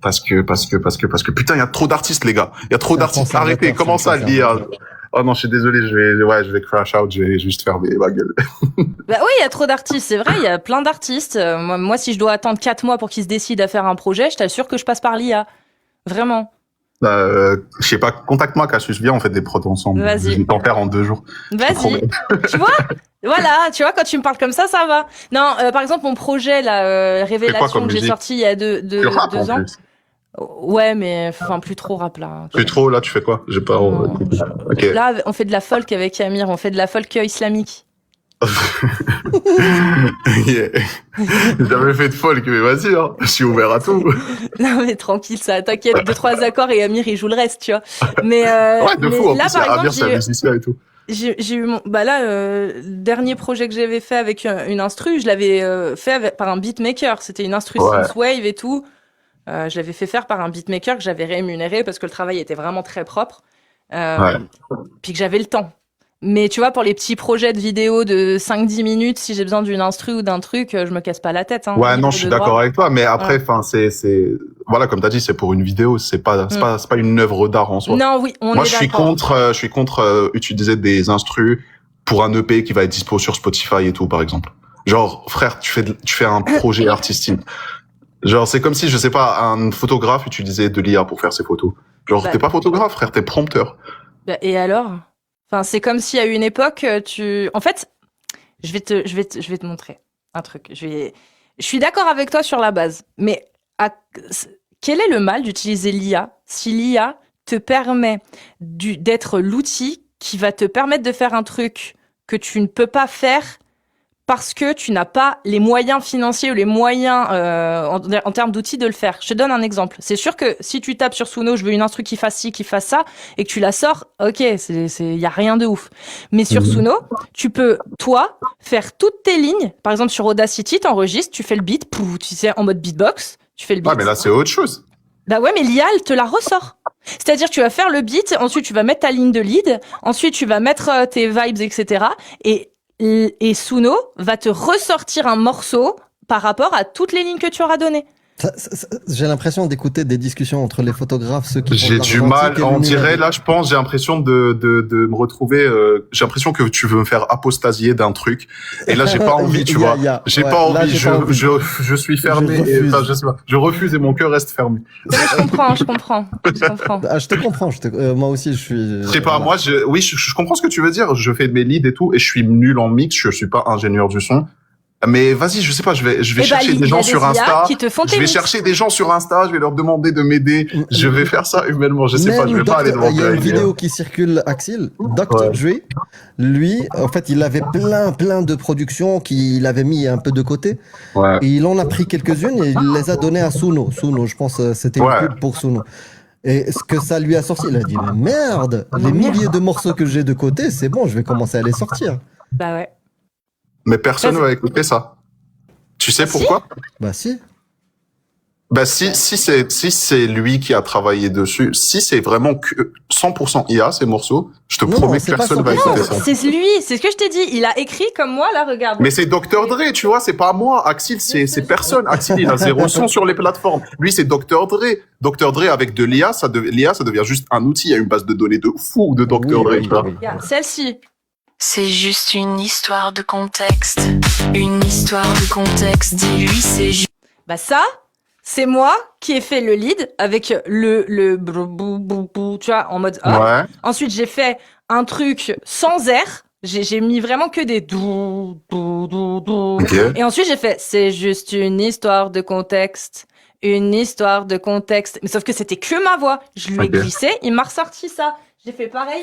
parce que putain, il y a trop d'artistes, les gars. Il y a trop C'est un d'artistes. conservateur, Arrêtez. Comment c'est un ça, l'IA? conservateur. Oh non, je suis désolé, je vais crash out, je vais juste fermer ma gueule. Bah oui, il y a trop d'artistes, c'est vrai, il y a plein d'artistes. Moi, si je dois attendre 4 mois pour qu'ils se décident à faire un projet, je t'assure que je passe par l'IA. Vraiment. Je sais pas, contacte-moi, Cassius, viens, on fait des prods ensemble. Vas-y. Je vais t'en faire en 2 jours. Je te Vas-y. promets. Tu vois? Voilà, tu vois, quand tu me parles comme ça va. Non, par exemple, mon projet, là, Révélation, comme que j'ai musique? sorti il y a deux Tu rappes, en ans. plus. Ouais, mais enfin, plus trop rap, là. Plus trop, là, tu fais quoi? J'ai pas... Non, Ok. Là, on fait de la folk avec Amir, on fait de la folk islamique. Yeah. J'ai jamais fait de folk, mais vas-y, hein. Je suis ouvert à tout. Non, mais tranquille, ça, t'inquiète, 2-3 accords et Amir, il joue le reste, tu vois. Mais, Ouais, de mais fou, en là, plus, par Amir, c'est un exemple, musicien et tout. j'ai eu mon, bah là, le dernier projet que j'avais fait avec une instru, je l'avais fait par un beatmaker. C'était une instru Ouais. synthwave et tout. Je l'avais fait faire par un beatmaker que j'avais rémunéré parce que le travail était vraiment très propre. Ouais. Puis que j'avais le temps. Mais tu vois, pour les petits projets de vidéo de 5-10 minutes, si j'ai besoin d'une instru ou d'un truc, je me casse pas la tête. Hein, Ouais, libre non, je suis de d'accord droit. avec toi, mais après, Ouais. enfin, voilà, comme t'as dit, c'est pour une vidéo, c'est pas une œuvre d'art en soi. Non, oui, on Moi, est d'accord. je suis contre utiliser des instrus pour un EP qui va être dispo sur Spotify et tout, par exemple. Genre, frère, tu fais un projet artistique. Genre, c'est comme si, je sais pas, un photographe utilisait de l'IA pour faire ses photos. Genre, Bah, t'es pas photographe, frère, t'es prompteur. Bah, et alors? Enfin, c'est comme si à une époque, en fait, je vais te montrer un truc. Je suis d'accord avec toi sur la base, mais quel est le mal d'utiliser l'IA si l'IA te permet d'être l'outil qui va te permettre de faire un truc que tu ne peux pas faire parce que tu n'as pas les moyens financiers ou les moyens en termes d'outils de le faire. Je te donne un exemple. C'est sûr que si tu tapes sur Suno, je veux une instru qui fasse ci, qui fasse ça, et que tu la sors, ok, y a rien de ouf. Mais sur Suno, tu peux, toi, faire toutes tes lignes. Par exemple, sur Audacity, t'enregistres, tu fais le beat, pouf, tu sais, en mode beatbox, tu fais le beat. Ouais, mais là, c'est autre chose. Bah ouais, mais l'IA, elle te la ressort. C'est-à-dire que tu vas faire le beat, ensuite tu vas mettre ta ligne de lead, ensuite tu vas mettre tes vibes, etc. Et Suno va te ressortir un morceau par rapport à toutes les lignes que tu auras données. J'ai l'impression d'écouter des discussions entre les photographes, ceux qui font J'ai de du l'argentique mal, et on le dirait, numérique. là, je pense, j'ai l'impression de me retrouver, j'ai l'impression que tu veux me faire apostasier d'un truc. Et là, j'ai pas envie, tu vois. J'ai ouais, pas là, envie, j'ai pas envie. je suis fermé, refuse. enfin, je sais pas, je refuse et mon cœur reste fermé. Mais je comprends. Ah, je te comprends. Moi aussi, je suis. Je sais pas, moi, oui, je comprends ce que tu veux dire. Je fais mes leads et tout, et je suis nul en mix. Je suis pas ingénieur du son. Mais vas-y, je sais pas, je vais chercher des gens sur Insta. Qui te font Je vais chercher des gens sur Insta. Je vais leur demander de m'aider. Je vais faire ça humainement. Je sais pas, je vais pas aller devant. Il y a une vidéo qui circule, Axel. Dr. Dre, lui, en fait, il avait plein de productions qu'il avait mis un peu de côté. Ouais. Et il en a pris quelques-unes et il les a données à Suno. Suno, je pense, c'était une pub pour Suno. Et ce que ça lui a sorti, il a dit, mais merde, les milliers de morceaux que j'ai de côté, c'est bon, je vais commencer à les sortir. Bah ouais. Mais personne va écouter ça. Tu sais pourquoi? Bah si. Bah si c'est lui qui a travaillé dessus, si c'est vraiment que 100% IA ces morceaux, je te promets que personne va écouter ça. C'est lui, c'est ce que je t'ai dit. Il a écrit comme moi, là, regarde. Mais c'est Dr. Dre, tu vois, c'est pas moi. Axel, c'est personne. Axel, il a 0 son sur les plateformes. Lui, c'est Dr. Dre. Dr. Dre avec de l'IA, l'IA, ça devient juste un outil. Il y a une base de données de fou de Dr. Dre, tu vois. Regarde, celle-ci. C'est juste une histoire de contexte. Une histoire de contexte, dis-lui c'est juste. Bah ça, c'est moi qui ai fait le lead avec le bou, tu vois, en mode hop. Ouais. Ensuite, j'ai fait un truc sans air. J'ai mis vraiment que des dou. Okay. Et ensuite, j'ai fait c'est juste une histoire de contexte. Une histoire de contexte. Mais sauf que c'était que ma voix. Je lui ai glissé, il m'a ressorti ça. J'ai fait pareil.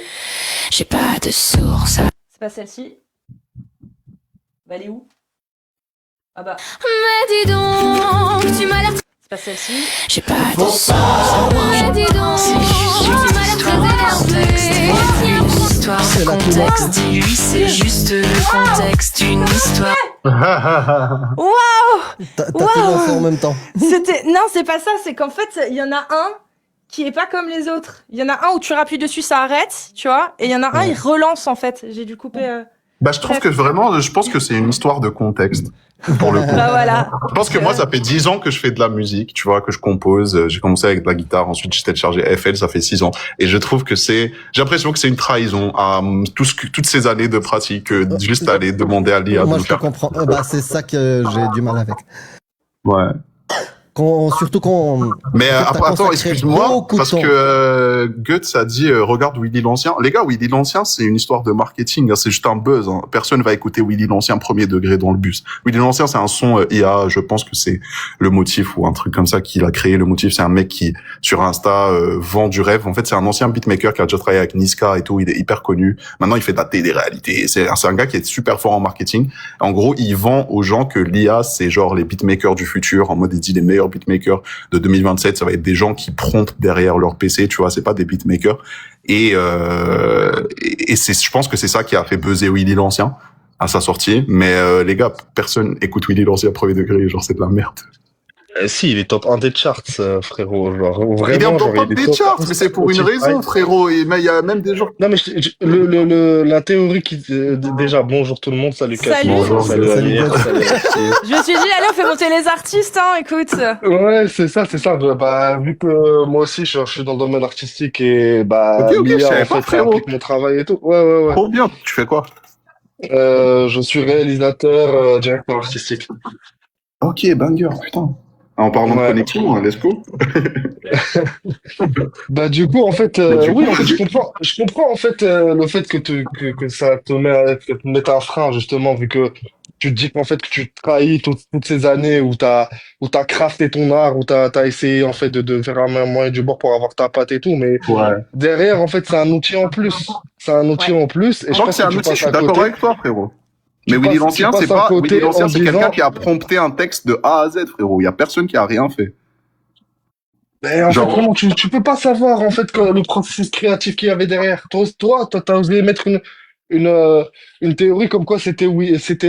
J'ai pas de source. C'est pas celle-ci. Bah, elle est où? Ah bah. Mais dis donc, tu m'as l'air. C'est pas celle-ci. J'ai pas de source. Mais dis donc, tu m'as l'air très énervé. Une histoire de contexte, dis-lui c'est juste le contexte. Une histoire. Waouh! T'as tout lancé en même temps. Non, c'est pas ça. C'est qu'en fait, il y en a un qui est pas comme les autres. Il y en a un où tu rappuies dessus, ça arrête, tu vois. Et il y en a un, il relance, en fait. J'ai dû couper. Bah, je trouve que vraiment, je pense que c'est une histoire de contexte, pour le coup. Bah voilà. Je pense que moi, ça fait 10 ans que je fais de la musique, tu vois, que je compose. J'ai commencé avec de la guitare, ensuite j'ai téléchargé FL, ça fait 6 ans. Et je trouve que j'ai l'impression que c'est une trahison à toutes ces années de pratique, juste aller demander à l'IA de Moi, nous je te faire. comprends. Bah, c'est ça que j'ai du mal avec. Ouais. Surtout quand. Mais en fait, t'as attends, consacré excuse-moi, beaucoup de parce temps. que Goetz a dit regarde Willy l'Ancien. Les gars, Willy l'Ancien, c'est une histoire de marketing, hein, c'est juste un buzz. Hein. Personne va écouter Willy l'Ancien premier degré dans le bus. Willy l'Ancien, c'est un son IA, je pense que c'est le motif ou un truc comme ça qu'il a créé. Le motif, c'est un mec qui, sur Insta, vend du rêve. En fait, c'est un ancien beatmaker qui a déjà travaillé avec Niska et tout, il est hyper connu. Maintenant, il fait de la télé-réalité. C'est un gars qui est super fort en marketing. En gros, il vend aux gens que l'IA, c'est genre les beatmakers du futur, en mode il dit les meilleurs beatmakers de 2027, ça va être des gens qui promptent derrière leur PC, tu vois, c'est pas des beatmakers. Et je pense que c'est ça qui a fait buzzer Willy l'Ancien à sa sortie. Mais les gars, personne écoute Willy l'Ancien premier degré, genre c'est de la merde. Si, il est top 1 des charts, frérot. Genre, vraiment, Il est en genre, top il est des top charts, 1 mais c'est pour une Spotify. raison, frérot. Et mais il y a même des gens. Non, mais la théorie qui, déjà, bonjour tout le monde, salut Salut. Cassie, Bonjour, salut salut, Amir, Goetz. salut Alexis. Je me suis dit, allez, on fait monter les artistes, hein, écoute. Ouais, c'est ça. Bah, vu que moi aussi, je suis dans le domaine artistique et, bah, Ok, je l'IA, savais en pas, fait, ça frérot. implique mon travail et tout. Ouais. Trop bien. Tu fais quoi? Je suis réalisateur, directeur artistique. Ok, banger, putain. En parlant de Ouais. connexion, hein, let's go. Bah, du coup, en fait, Mais du oui, coup, en fait, je comprends, en fait, le fait que ça que te mette un frein, justement, vu que tu te dis qu'en fait, que tu trahis toutes ces années où t'as crafté ton art, où t'as essayé, en fait, de faire un moyen du bord pour avoir ta patte et tout, mais Ouais. derrière, en fait, c'est un outil en plus. C'est un outil en plus, et Je je crois que pense c'est que un tu outil, je passes suis à d'accord côté. avec toi, frérot. Tu Mais Willy passes- l'Ancien, tu c'est passes à pas, côté Willy l'Ancien, en c'est quelqu'un disant- qui a prompté un texte de A à Z, frérot. Il y a personne qui a rien fait. Mais en fait, Genre- vraiment, tu peux pas savoir, en fait, le processus créatif qu'il y avait derrière. Toi, t'as osé mettre une théorie comme quoi c'était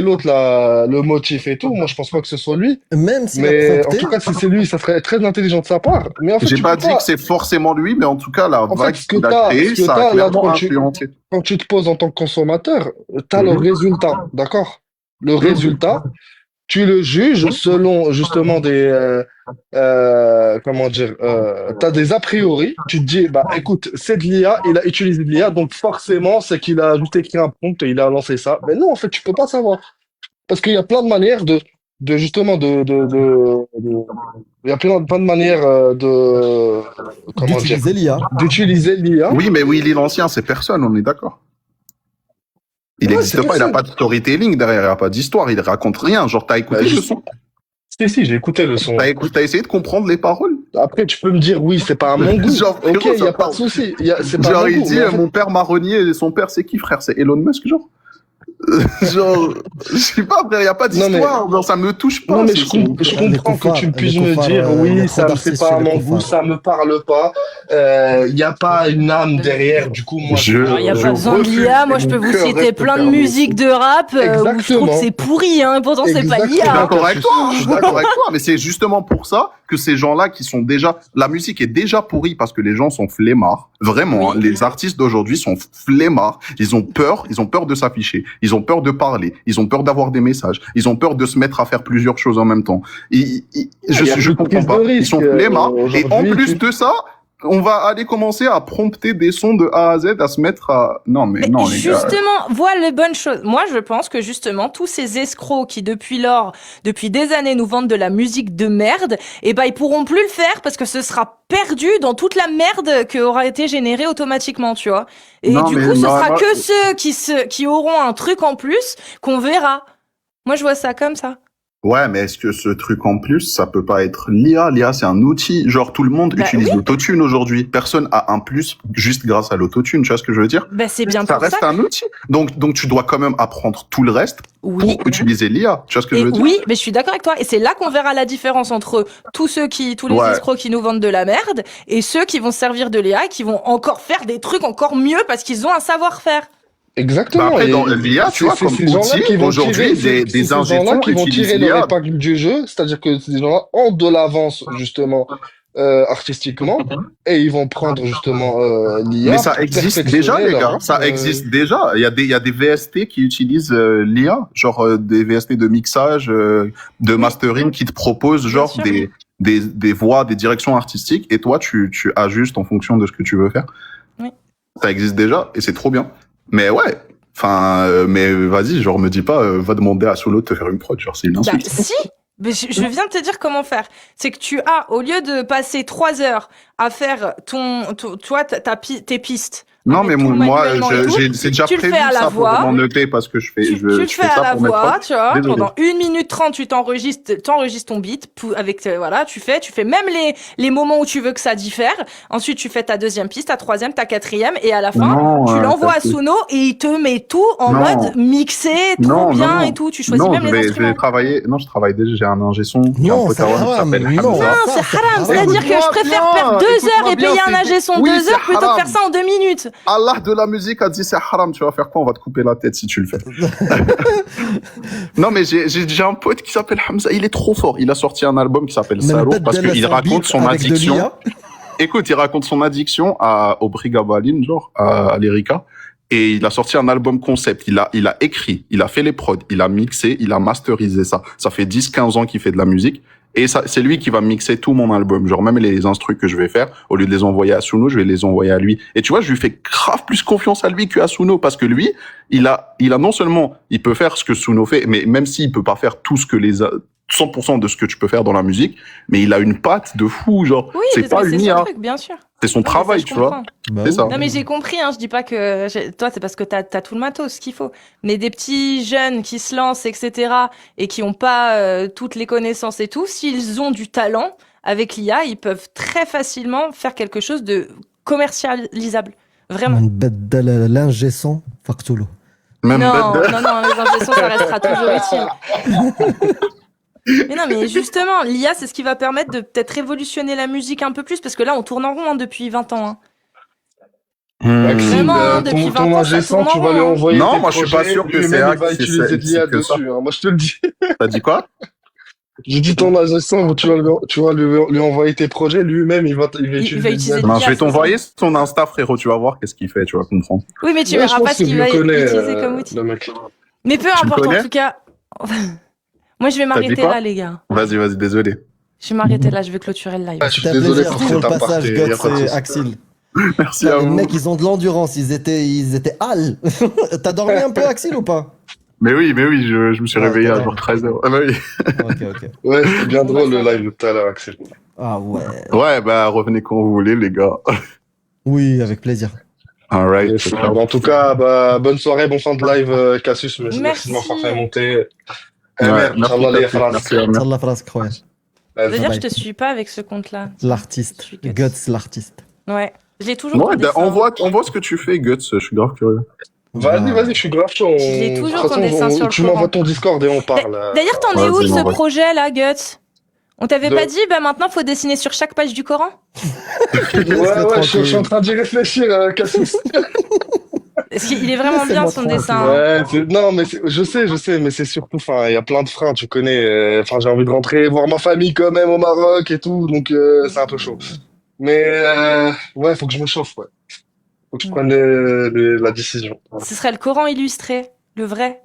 l'autre, là, le motif et tout. Moi, je pense pas que ce soit lui. Même s'il a Mais en prompté. tout cas, si c'est lui, ça serait très intelligent de sa part. Mais en fait, J'ai tu pas peux dit que c'est forcément lui, mais en tout cas, la En vague fait, ce que qu'il a t'as, créée, ce que ça a t'as, là, clairement influencé. quand tu te poses en tant que consommateur, t'as le Mhm. résultat, d'accord? Le résultat, tu le juges selon justement comment dire, t'as des a priori, tu te dis, bah écoute, c'est de l'IA, il a utilisé de l'IA, donc forcément, c'est qu'il a juste écrit un prompt et il a lancé ça. Mais non, en fait, tu peux pas savoir. Parce qu'il y a plein de manières de justement, il y a plein de manières comment dire, D'utiliser l'IA. d'utiliser l'IA. Oui, mais Willy l'Ancien, c'est personne, on est d'accord. Il Ouais, n'existe c'est pas, il a personne. pas de storytelling derrière, il a pas d'histoire, il raconte rien. Genre, t'as écouté Bah, le juste- son, Si, j'ai écouté le son. t'as essayé de comprendre les paroles. Après, tu peux me dire, oui, c'est pas à mon goût. Genre, Ok, frérot, il y a ça pas parle. de souci. C'est pas à Genre, mon il goût. dit, Mais en fait, mon père marronnier, et son père, c'est qui, frère? C'est Elon Musk, genre? Genre, je sais pas, frère, y a pas Non, mais- d'histoire, genre, ça me touche pas. non, mais c'est- je comprends Les que koufars, tu les puisses me koufars, dire, il y a oui, trop ça me fait d'artistes pas chez à les mon goût, koufars. ça me parle pas. Il y a pas une âme derrière. Du coup, moi, Alors, il n'y a Je pas besoin de refuse, l'IA. Moi, et je mon peux vous cœur citer reste plein de fermé. musiques de rap où je trouve Exactement. que c'est pourri, hein. Pourtant, c'est pas Je suis l'IA. d'accord avec toi, je suis d'accord avec toi, mais c'est justement pour ça que ces gens-là qui sont déjà, la musique est déjà pourrie parce que les gens sont flemmards. Vraiment, Oui. hein, les artistes d'aujourd'hui sont flemmards. Ils ont peur de s'afficher. Ils ont peur de parler. Ils ont peur d'avoir des messages. Ils ont peur de se mettre à faire plusieurs choses en même temps. Il y a Je plus de comprends prise pas. de Ils sont risque, flemmards. Et en aujourd'hui, plus de ça, on va aller commencer à prompter des sons de A à Z à se mettre à, non, mais Mais non, les gars. justement, voilà les bonnes choses. Moi, je pense que justement, tous ces escrocs qui, depuis des années, nous vendent de la musique de merde, eh ben, ils pourront plus le faire parce que ce sera perdu dans toute la merde qui aura été générée automatiquement, tu vois. Et Non, du mais coup, ce moi- sera moi- que ceux qui auront un truc en plus qu'on verra. Moi, je vois ça comme ça. Ouais, mais est-ce que ce truc en plus, ça peut pas être l'IA? L'IA, c'est un outil. Genre, tout le monde Bah utilise oui. l'autotune aujourd'hui. Personne a un plus juste grâce à l'autotune. Tu vois ce que je veux dire? Ben, c'est bien Ça pour reste ça. un outil. Donc, tu dois quand même apprendre tout le reste Oui. pour utiliser l'IA. Tu vois ce que Et je veux dire? oui, mais je suis d'accord avec toi. Et c'est là qu'on verra la différence entre tous les Ouais. escrocs qui nous vendent de la merde et ceux qui vont se servir de l'IA et qui vont encore faire des trucs encore mieux parce qu'ils ont un savoir-faire. Exactement. Bah après, Et dans l'IA, tu vois, c'est comme ces gens-là outil, qui vont aujourd'hui, tirer- des c'est ces ingé gens-là sons qui vont utilisent tirer l'IA. leur épingle du jeu, c'est-à-dire que ces gens-là ont de l'avance, justement, artistiquement, et ils vont prendre justement l'IA Mais ça pour existe déjà, perfectionner les leur gars. art. Ça existe déjà. Il y a des VST qui utilisent l'IA, genre des VST de mixage, de mastering qui te proposent Bien genre sûr. des voix, des directions artistiques, et toi tu ajustes en fonction de ce que tu veux faire. Oui. Ça existe déjà et c'est trop bien. Mais ouais, enfin, mais vas-y, genre me dis pas, va demander à Solo de te faire une prod, genre c'est une Bah, insulte. si! Mais je viens de te dire comment faire. C'est que tu as, au lieu de passer 3 heures à faire tu vois, tes pistes, à Non, mettre mais tout moi, manuellement et tout, c'est déjà tu le prévu fais à la ça pour voix. m'en noter parce que je Tu le fais fais à ça la pour mes voix, prods. tu vois, Désolé. pendant 1 minute 30, tu t'enregistres ton beat avec, voilà, tu fais même les moments où tu veux que ça diffère. Ensuite, tu fais ta deuxième piste, ta troisième, ta quatrième, et à la fin, Non, tu l'envoies à ça, Suno et il te met tout en non. mode mixé, trop Non, non, bien non. et tout. Tu choisis Non, même les je instruments. vais travailler. Non, je travaille déjà. J'ai un ingé son qui est un Non, pote c'est à moi qui haram. s'appelle Non, Hamza. Non, c'est haram. C'est-à-dire que je préfère perdre 2 heures et payer un ingé son 2 heures plutôt que faire ça en 2 minutes. Allah de la musique a dit c'est haram. Tu vas faire quoi? On va te couper la tête si tu le fais. Non, mais j'ai un pote qui s'appelle Hamza. Il est trop fort. Il a sorti un album qui s'appelle Mais le Sarour bête parce de qu'il la raconte son avec de addiction. l'IA. Écoute, il raconte son addiction au Brigabaline, genre, à l'Erika. Et il a sorti un album concept. Il a écrit, il a fait les prods, il a mixé, il a masterisé ça. Ça fait 10-15 ans qu'il fait de la musique. Et ça, c'est lui qui va mixer tout mon album. Genre, même les instrus que je vais faire, au lieu de les envoyer à Suno, je vais les envoyer à lui. Et tu vois, je lui fais grave plus confiance à lui qu'à Suno, parce que lui, il a non seulement, il peut faire ce que Suno fait, mais même s'il peut pas faire tout ce que 100% de ce que tu peux faire dans la musique, mais il a une patte de fou, genre. Oui, C'est pas une son IA. truc, bien sûr. C'est son Non, mais ça, travail, je tu vois. comprends. Bah C'est ça. Non, mais j'ai compris, hein, je dis pas que toi, c'est parce que t'as tout le matos qu'il faut. Mais des petits jeunes qui se lancent, etc., et qui ont pas toutes les connaissances et tout, s'ils ont du talent avec l'IA, ils peuvent très facilement faire quelque chose de commercialisable. Vraiment. من بدل l'ingé son فاقتله. Même Non, bête de- non, non, les ingé sons, ça restera toujours utile. Mais non, mais justement, l'IA, c'est ce qui va permettre de peut-être révolutionner la musique un peu plus, parce que là, on tourne en rond hein, depuis 20 ans. Hein. Maxime, Vraiment, hein, depuis 20 ton ans, ingé ça son, tourne en tu vas rond. lui Hein. envoyer Non, tes moi, je suis pas projets, sûr que lui-même, c'est il va si utiliser de l'IA que ça. dessus, hein. Moi, je te le dis. T'as dit quoi? J'ai dit ton ingé son, tu vas lui envoyer tes projets, lui-même, il va Il va utiliser utiliser l'IA. Non, l'IA, je vais c'est ça. t'envoyer son Insta, frérot. Tu vas voir qu'est-ce qu'il fait, tu vas comprendre. Oui, mais tu Ouais, je verras pense pas que ce qu'il je va le connais, utiliser comme outil. le mec. Mais peu Tu le importe, en connais tout cas. Moi, je vais T'as dit m'arrêter quoi? là, les gars. Vas-y, désolé. Je vais m'arrêter là, je vais clôturer le live. Ah, je suis C'était un désolé plaisir pour pour le cet passage, aparté, y a Guts pas de et souci. Axel. Merci Putain, à les vous. mecs, ils ont de l'endurance. Ils étaient hal. T'as dormi un peu, Axel, ou pas? Mais oui, je me suis Ouais, réveillé t'as à genre 13h. Ah bah oui. Ok. Ouais, c'était bien Bon, drôle bah, le ça live de tout à l'heure, Axel. Ah ouais. Ouais, bah, revenez quand vous voulez, les gars. Oui, avec plaisir. Alright. Yes. En tout cas, bah, bonne soirée, bon fin de live, Cassius. Merci de m'avoir fait monter. Eh Ouais, merde, merci, Inch'Allah, les merci, phrases. merci, merci. Inch'Allah, phrase croyage. D'ailleurs, bye. je te suis pas avec ce compte-là. L'artiste. Je suis Guts. Guts, l'artiste. Ouais. Je l'ai toujours Ouais, ton bah, dessin. envoie ce que tu fais, Guts. Je suis grave curieux. Vas-y, je suis grave chaud. Je l'ai toujours De toute ton dessin sur le tu Coran. m'envoies ton Discord et on parle. D'ailleurs, t'en es où de Vas-y, ce m'envoie. projet là, Guts? On t'avait De- pas dit, bah maintenant faut dessiner sur chaque page du Coran? Ouais, je suis en train d'y réfléchir, Cassius. Parce qu'il est vraiment bien son dessin. Hein. Ouais, non, mais je sais, mais c'est surtout, enfin, il y a plein de freins, tu connais. Enfin, j'ai envie de rentrer, voir ma famille quand même au Maroc et tout, donc c'est un peu chaud. Mais ouais, faut que je me chauffe, ouais. Faut que je prenne la décision. Ce serait le Coran illustré, le vrai.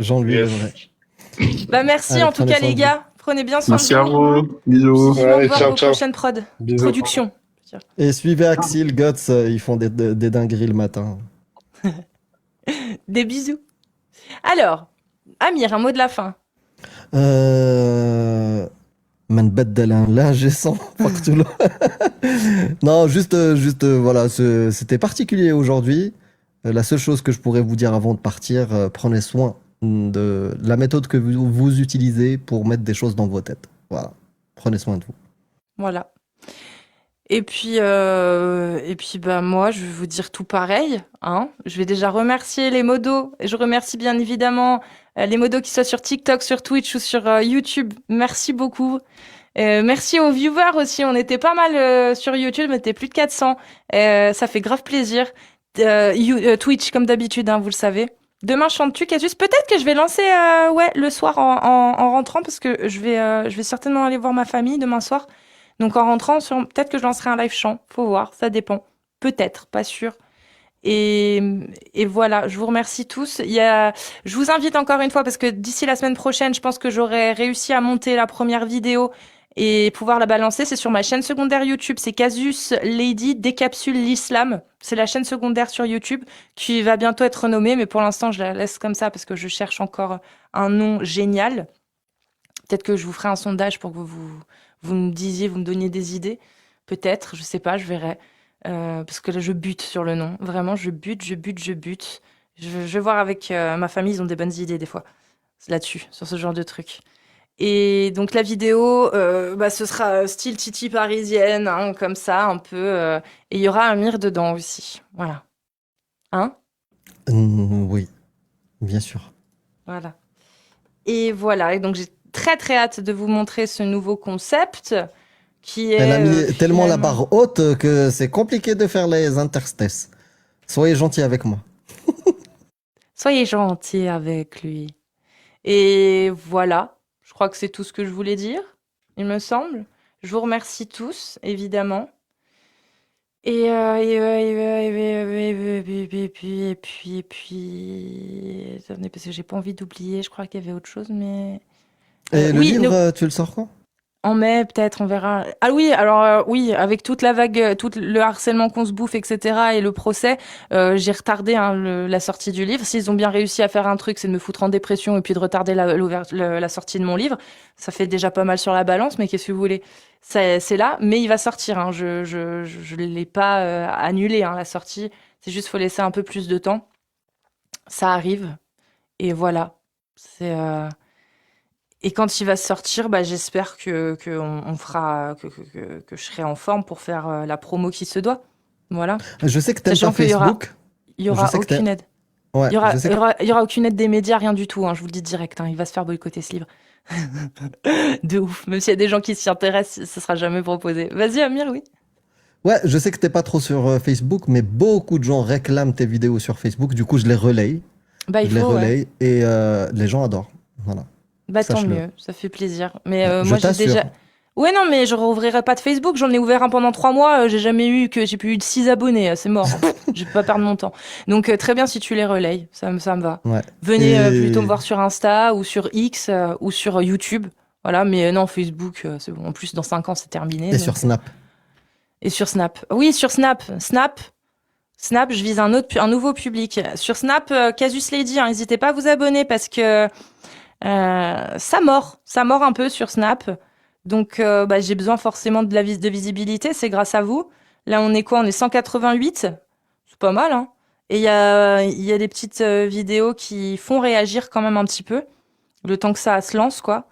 Jean-Louis, Yes. le vrai. Bah merci Allez, en tout prenez cas soin les de gars. Prenez bien soin Merci de à vous. vous. Bisous. Vivement Ouais, voir ciao, vos ciao. prochaines prod. Bisous. Production. Et suivez Axel, Guts, ils font des dingueries le matin. Des bisous. Alors, Amir, un mot de la fin. من بدل l'ingé son فاقتله. Non, juste voilà, c'était particulier aujourd'hui. La seule chose que je pourrais vous dire avant de partir, prenez soin de la méthode que vous utilisez pour mettre des choses dans vos têtes. Voilà, prenez soin de vous. Voilà. Et puis bah moi, je vais vous dire tout pareil. Hein. Je vais déjà remercier les modos. Et je remercie bien évidemment les modos qui soient sur TikTok, sur Twitch ou sur YouTube. Merci beaucoup. Merci aux viewers aussi. On était pas mal sur YouTube, on était plus de 400. Ça fait grave plaisir. Twitch, comme d'habitude, hein, vous le savez. Demain, chantes-tu, Cassius? Peut-être que je vais lancer le soir en rentrant parce que je vais certainement aller voir ma famille demain soir. Donc en rentrant, peut-être que je lancerai un live chant. Faut voir, ça dépend. Peut-être, pas sûr. Et, et voilà, je vous remercie tous. Je vous invite encore une fois, parce que d'ici la semaine prochaine, je pense que j'aurai réussi à monter la première vidéo et pouvoir la balancer. C'est sur ma chaîne secondaire YouTube. C'est Casus Lady décapsule l'islam. C'est la chaîne secondaire sur YouTube qui va bientôt être renommée, mais pour l'instant, je la laisse comme ça parce que je cherche encore un nom génial. Peut-être que je vous ferai un sondage pour que vous me disiez, vous me donniez des idées. Peut-être, je sais pas, je verrai. Parce que là, je bute sur le nom. Vraiment, je bute. Je vais voir avec ma famille, ils ont des bonnes idées des fois là-dessus, sur ce genre de trucs. Et donc la vidéo, ce sera style Titi parisienne, hein, comme ça, un peu. Et il y aura Amir dedans aussi. Voilà. Hein? Oui, bien sûr. Voilà. Et voilà. Et donc j'ai très très hâte de vous montrer ce nouveau concept qui est. Elle a mis tellement la finalement- barre haute que c'est compliqué de faire les interstices. Soyez gentils avec moi. Soyez gentils avec lui. Et voilà. Je crois que c'est tout ce que je voulais dire, il me semble. Je vous remercie tous, évidemment. Et puis... Attendez, parce que j'ai pas envie d'oublier, je crois qu'il y avait autre chose, mais... Et le oui, livre, tu le sors quand? en mai, peut-être, on verra. Ah oui, alors oui, avec toute la vague, tout le harcèlement qu'on se bouffe, etc., et le procès, j'ai retardé la sortie du livre. S'ils ont bien réussi à faire un truc, c'est de me foutre en dépression et puis de retarder la sortie de mon livre. Ça fait déjà pas mal sur la balance, mais qu'est-ce que vous voulez? C'est là, mais il va sortir. Hein. Je l'ai pas annulé, hein, la sortie. C'est juste faut laisser un peu plus de temps. Ça arrive, et voilà. Et quand il va sortir, j'espère que on fera que je serai en forme pour faire la promo qui se doit. Voilà. Je sais que t'aimes Sachant pas qu'il y aura- Facebook. Il y aura Je sais que aucune aide. Ouais, Il y aura, je sais il y aura- il y aura aucune aide des médias, rien du tout. Hein, je vous le dis direct. Hein, il va se faire boycotter ce livre. De ouf. Même s'il y a des gens qui s'y intéressent, ce sera jamais proposé. Vas-y, Amir, oui. Ouais, je sais que t'es pas trop sur Facebook, mais beaucoup de gens réclament tes vidéos sur Facebook. Du coup, je les relaye. Bah, il Je les faut. Ouais. relaye et les gens adorent. Voilà. Bah, tant Sache-le. mieux. Ça fait plaisir. Mais Je moi, j'ai t'assure. déjà. Ouais, non, mais je rouvrirai pas de Facebook. J'en ai ouvert un pendant 3 mois. J'ai plus eu de 6 abonnés. C'est mort. Je vais pas perdre mon temps. Donc, très bien si tu les relayes. Ça me va. Ouais. Venez Et- plutôt me voir sur Insta ou sur X ou sur YouTube. Voilà, mais non, Facebook, c'est bon. En plus, dans 5 ans, c'est terminé. Et donc- sur Snap. Et sur Snap. Oui, sur Snap. Snap, je vise un nouveau public. Sur Snap, Casus Lady, hein, n'hésitez pas à vous abonner parce que ça mord un peu sur Snap. Donc, j'ai besoin forcément de visibilité. C'est grâce à vous. Là, on est quoi? On est 188. C'est pas mal, hein. Et il y a des petites vidéos qui font réagir quand même un petit peu. Le temps que ça se lance, quoi.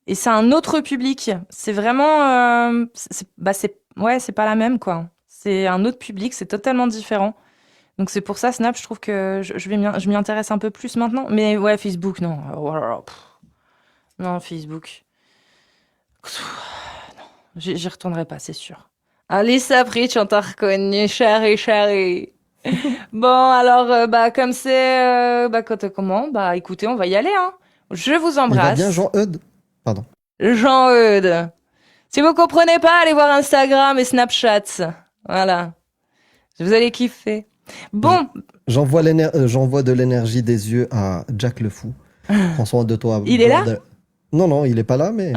Et c'est un autre public. C'est vraiment... c'est pas la même, quoi. C'est un autre public, c'est totalement différent. Donc c'est pour ça, Snap, je trouve que je m'y intéresse un peu plus maintenant. Mais ouais, Facebook, non. Oh là là, non, Facebook. Non, j'y retournerai pas, c'est sûr. Allez, Sapri, tu t'as reconnu, chérie. Bon, alors, comme c'est... comment? Écoutez, on va y aller, hein. Je vous Il va embrasse. bien, Jean-Eudes? Pardon. Jean-Eudes. Si vous comprenez pas, allez voir Instagram et Snapchat. Voilà. Vous allez kiffer. Bon, J'envoie de l'énergie des yeux à Jack le Fou. Prends soin de toi. Il est là bordel. Non, il est pas là, mais...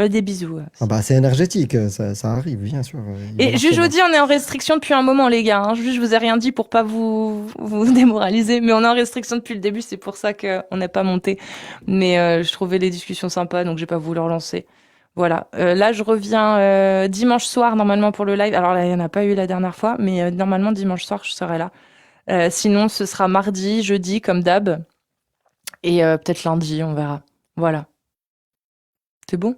des bisous. c'est énergétique, ça arrive, bien sûr. Il Et va juste, je recevoir. vous dis, on est en restriction depuis un moment, les gars. Hein. Juste, je vous ai rien dit pour pas vous démoraliser, mais on est en restriction depuis le début, c'est pour ça qu'on n'est pas monté. Mais je trouvais les discussions sympas, donc j'ai pas voulu relancer. Voilà. Là, je reviens dimanche soir, normalement, pour le live. Alors là, il n'y en a pas eu la dernière fois, mais normalement, dimanche soir, je serai là. Sinon, ce sera mardi, jeudi, comme d'hab. Et peut-être lundi, on verra. Voilà. C'est bon?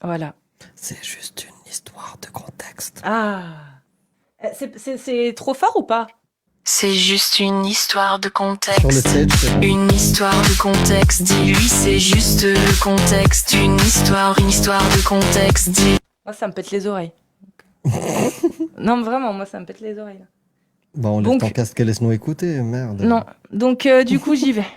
Voilà. C'est juste une histoire de contexte. Ah. C'est trop fort ou pas? C'est juste une histoire de Sur le contexte. stage, c'est bon. Une histoire de contexte, dis-lui c'est juste le contexte. Une histoire de contexte, dis. Moi, ça me pète les oreilles. Non, mais vraiment, moi, ça me pète les oreilles. Là. On laisse Donc- ton casque et laisse-nous écouter, merde. Non, donc du coup, j'y vais.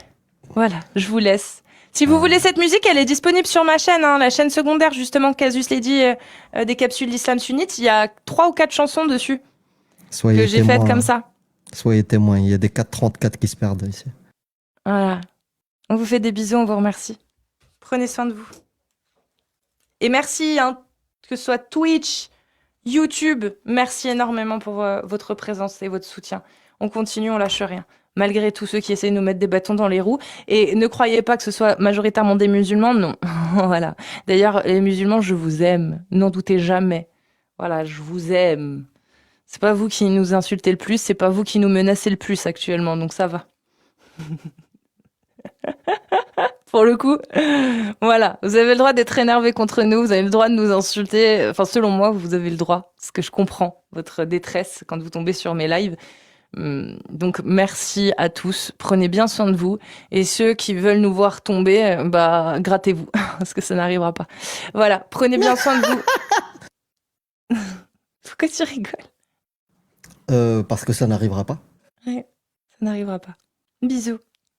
Voilà, je vous laisse. Si vous voulez cette musique, elle est disponible sur ma chaîne, hein, la chaîne secondaire, justement, Casus Lady, des capsules d'Islam sunnite. Il y a 3 ou 4 chansons dessus que j'ai faites comme ça. Soyez témoins, il y a des 434 qui se perdent ici. Voilà. On vous fait des bisous, on vous remercie. Prenez soin de vous. Et merci, hein, que ce soit Twitch, YouTube, merci énormément pour votre présence et votre soutien. On continue, on lâche rien. Malgré tous ceux qui essayent de nous mettre des bâtons dans les roues. Et ne croyez pas que ce soit majoritairement des musulmans, non. Voilà. D'ailleurs, les musulmans, je vous aime. N'en doutez jamais. Voilà, je vous aime. C'est pas vous qui nous insultez le plus, c'est pas vous qui nous menacez le plus actuellement, donc ça va. Pour le coup, voilà. Vous avez le droit d'être énervé contre nous, vous avez le droit de nous insulter. Enfin, selon moi, vous avez le droit. Parce que je comprends votre détresse quand vous tombez sur mes lives. Donc, merci à tous. Prenez bien soin de vous. Et ceux qui veulent nous voir tomber, bah, grattez-vous. Parce que ça n'arrivera pas. Voilà. Prenez bien soin de vous. Pourquoi tu rigoles? Parce que ça n'arrivera pas. Ouais, ça n'arrivera pas. Bisous.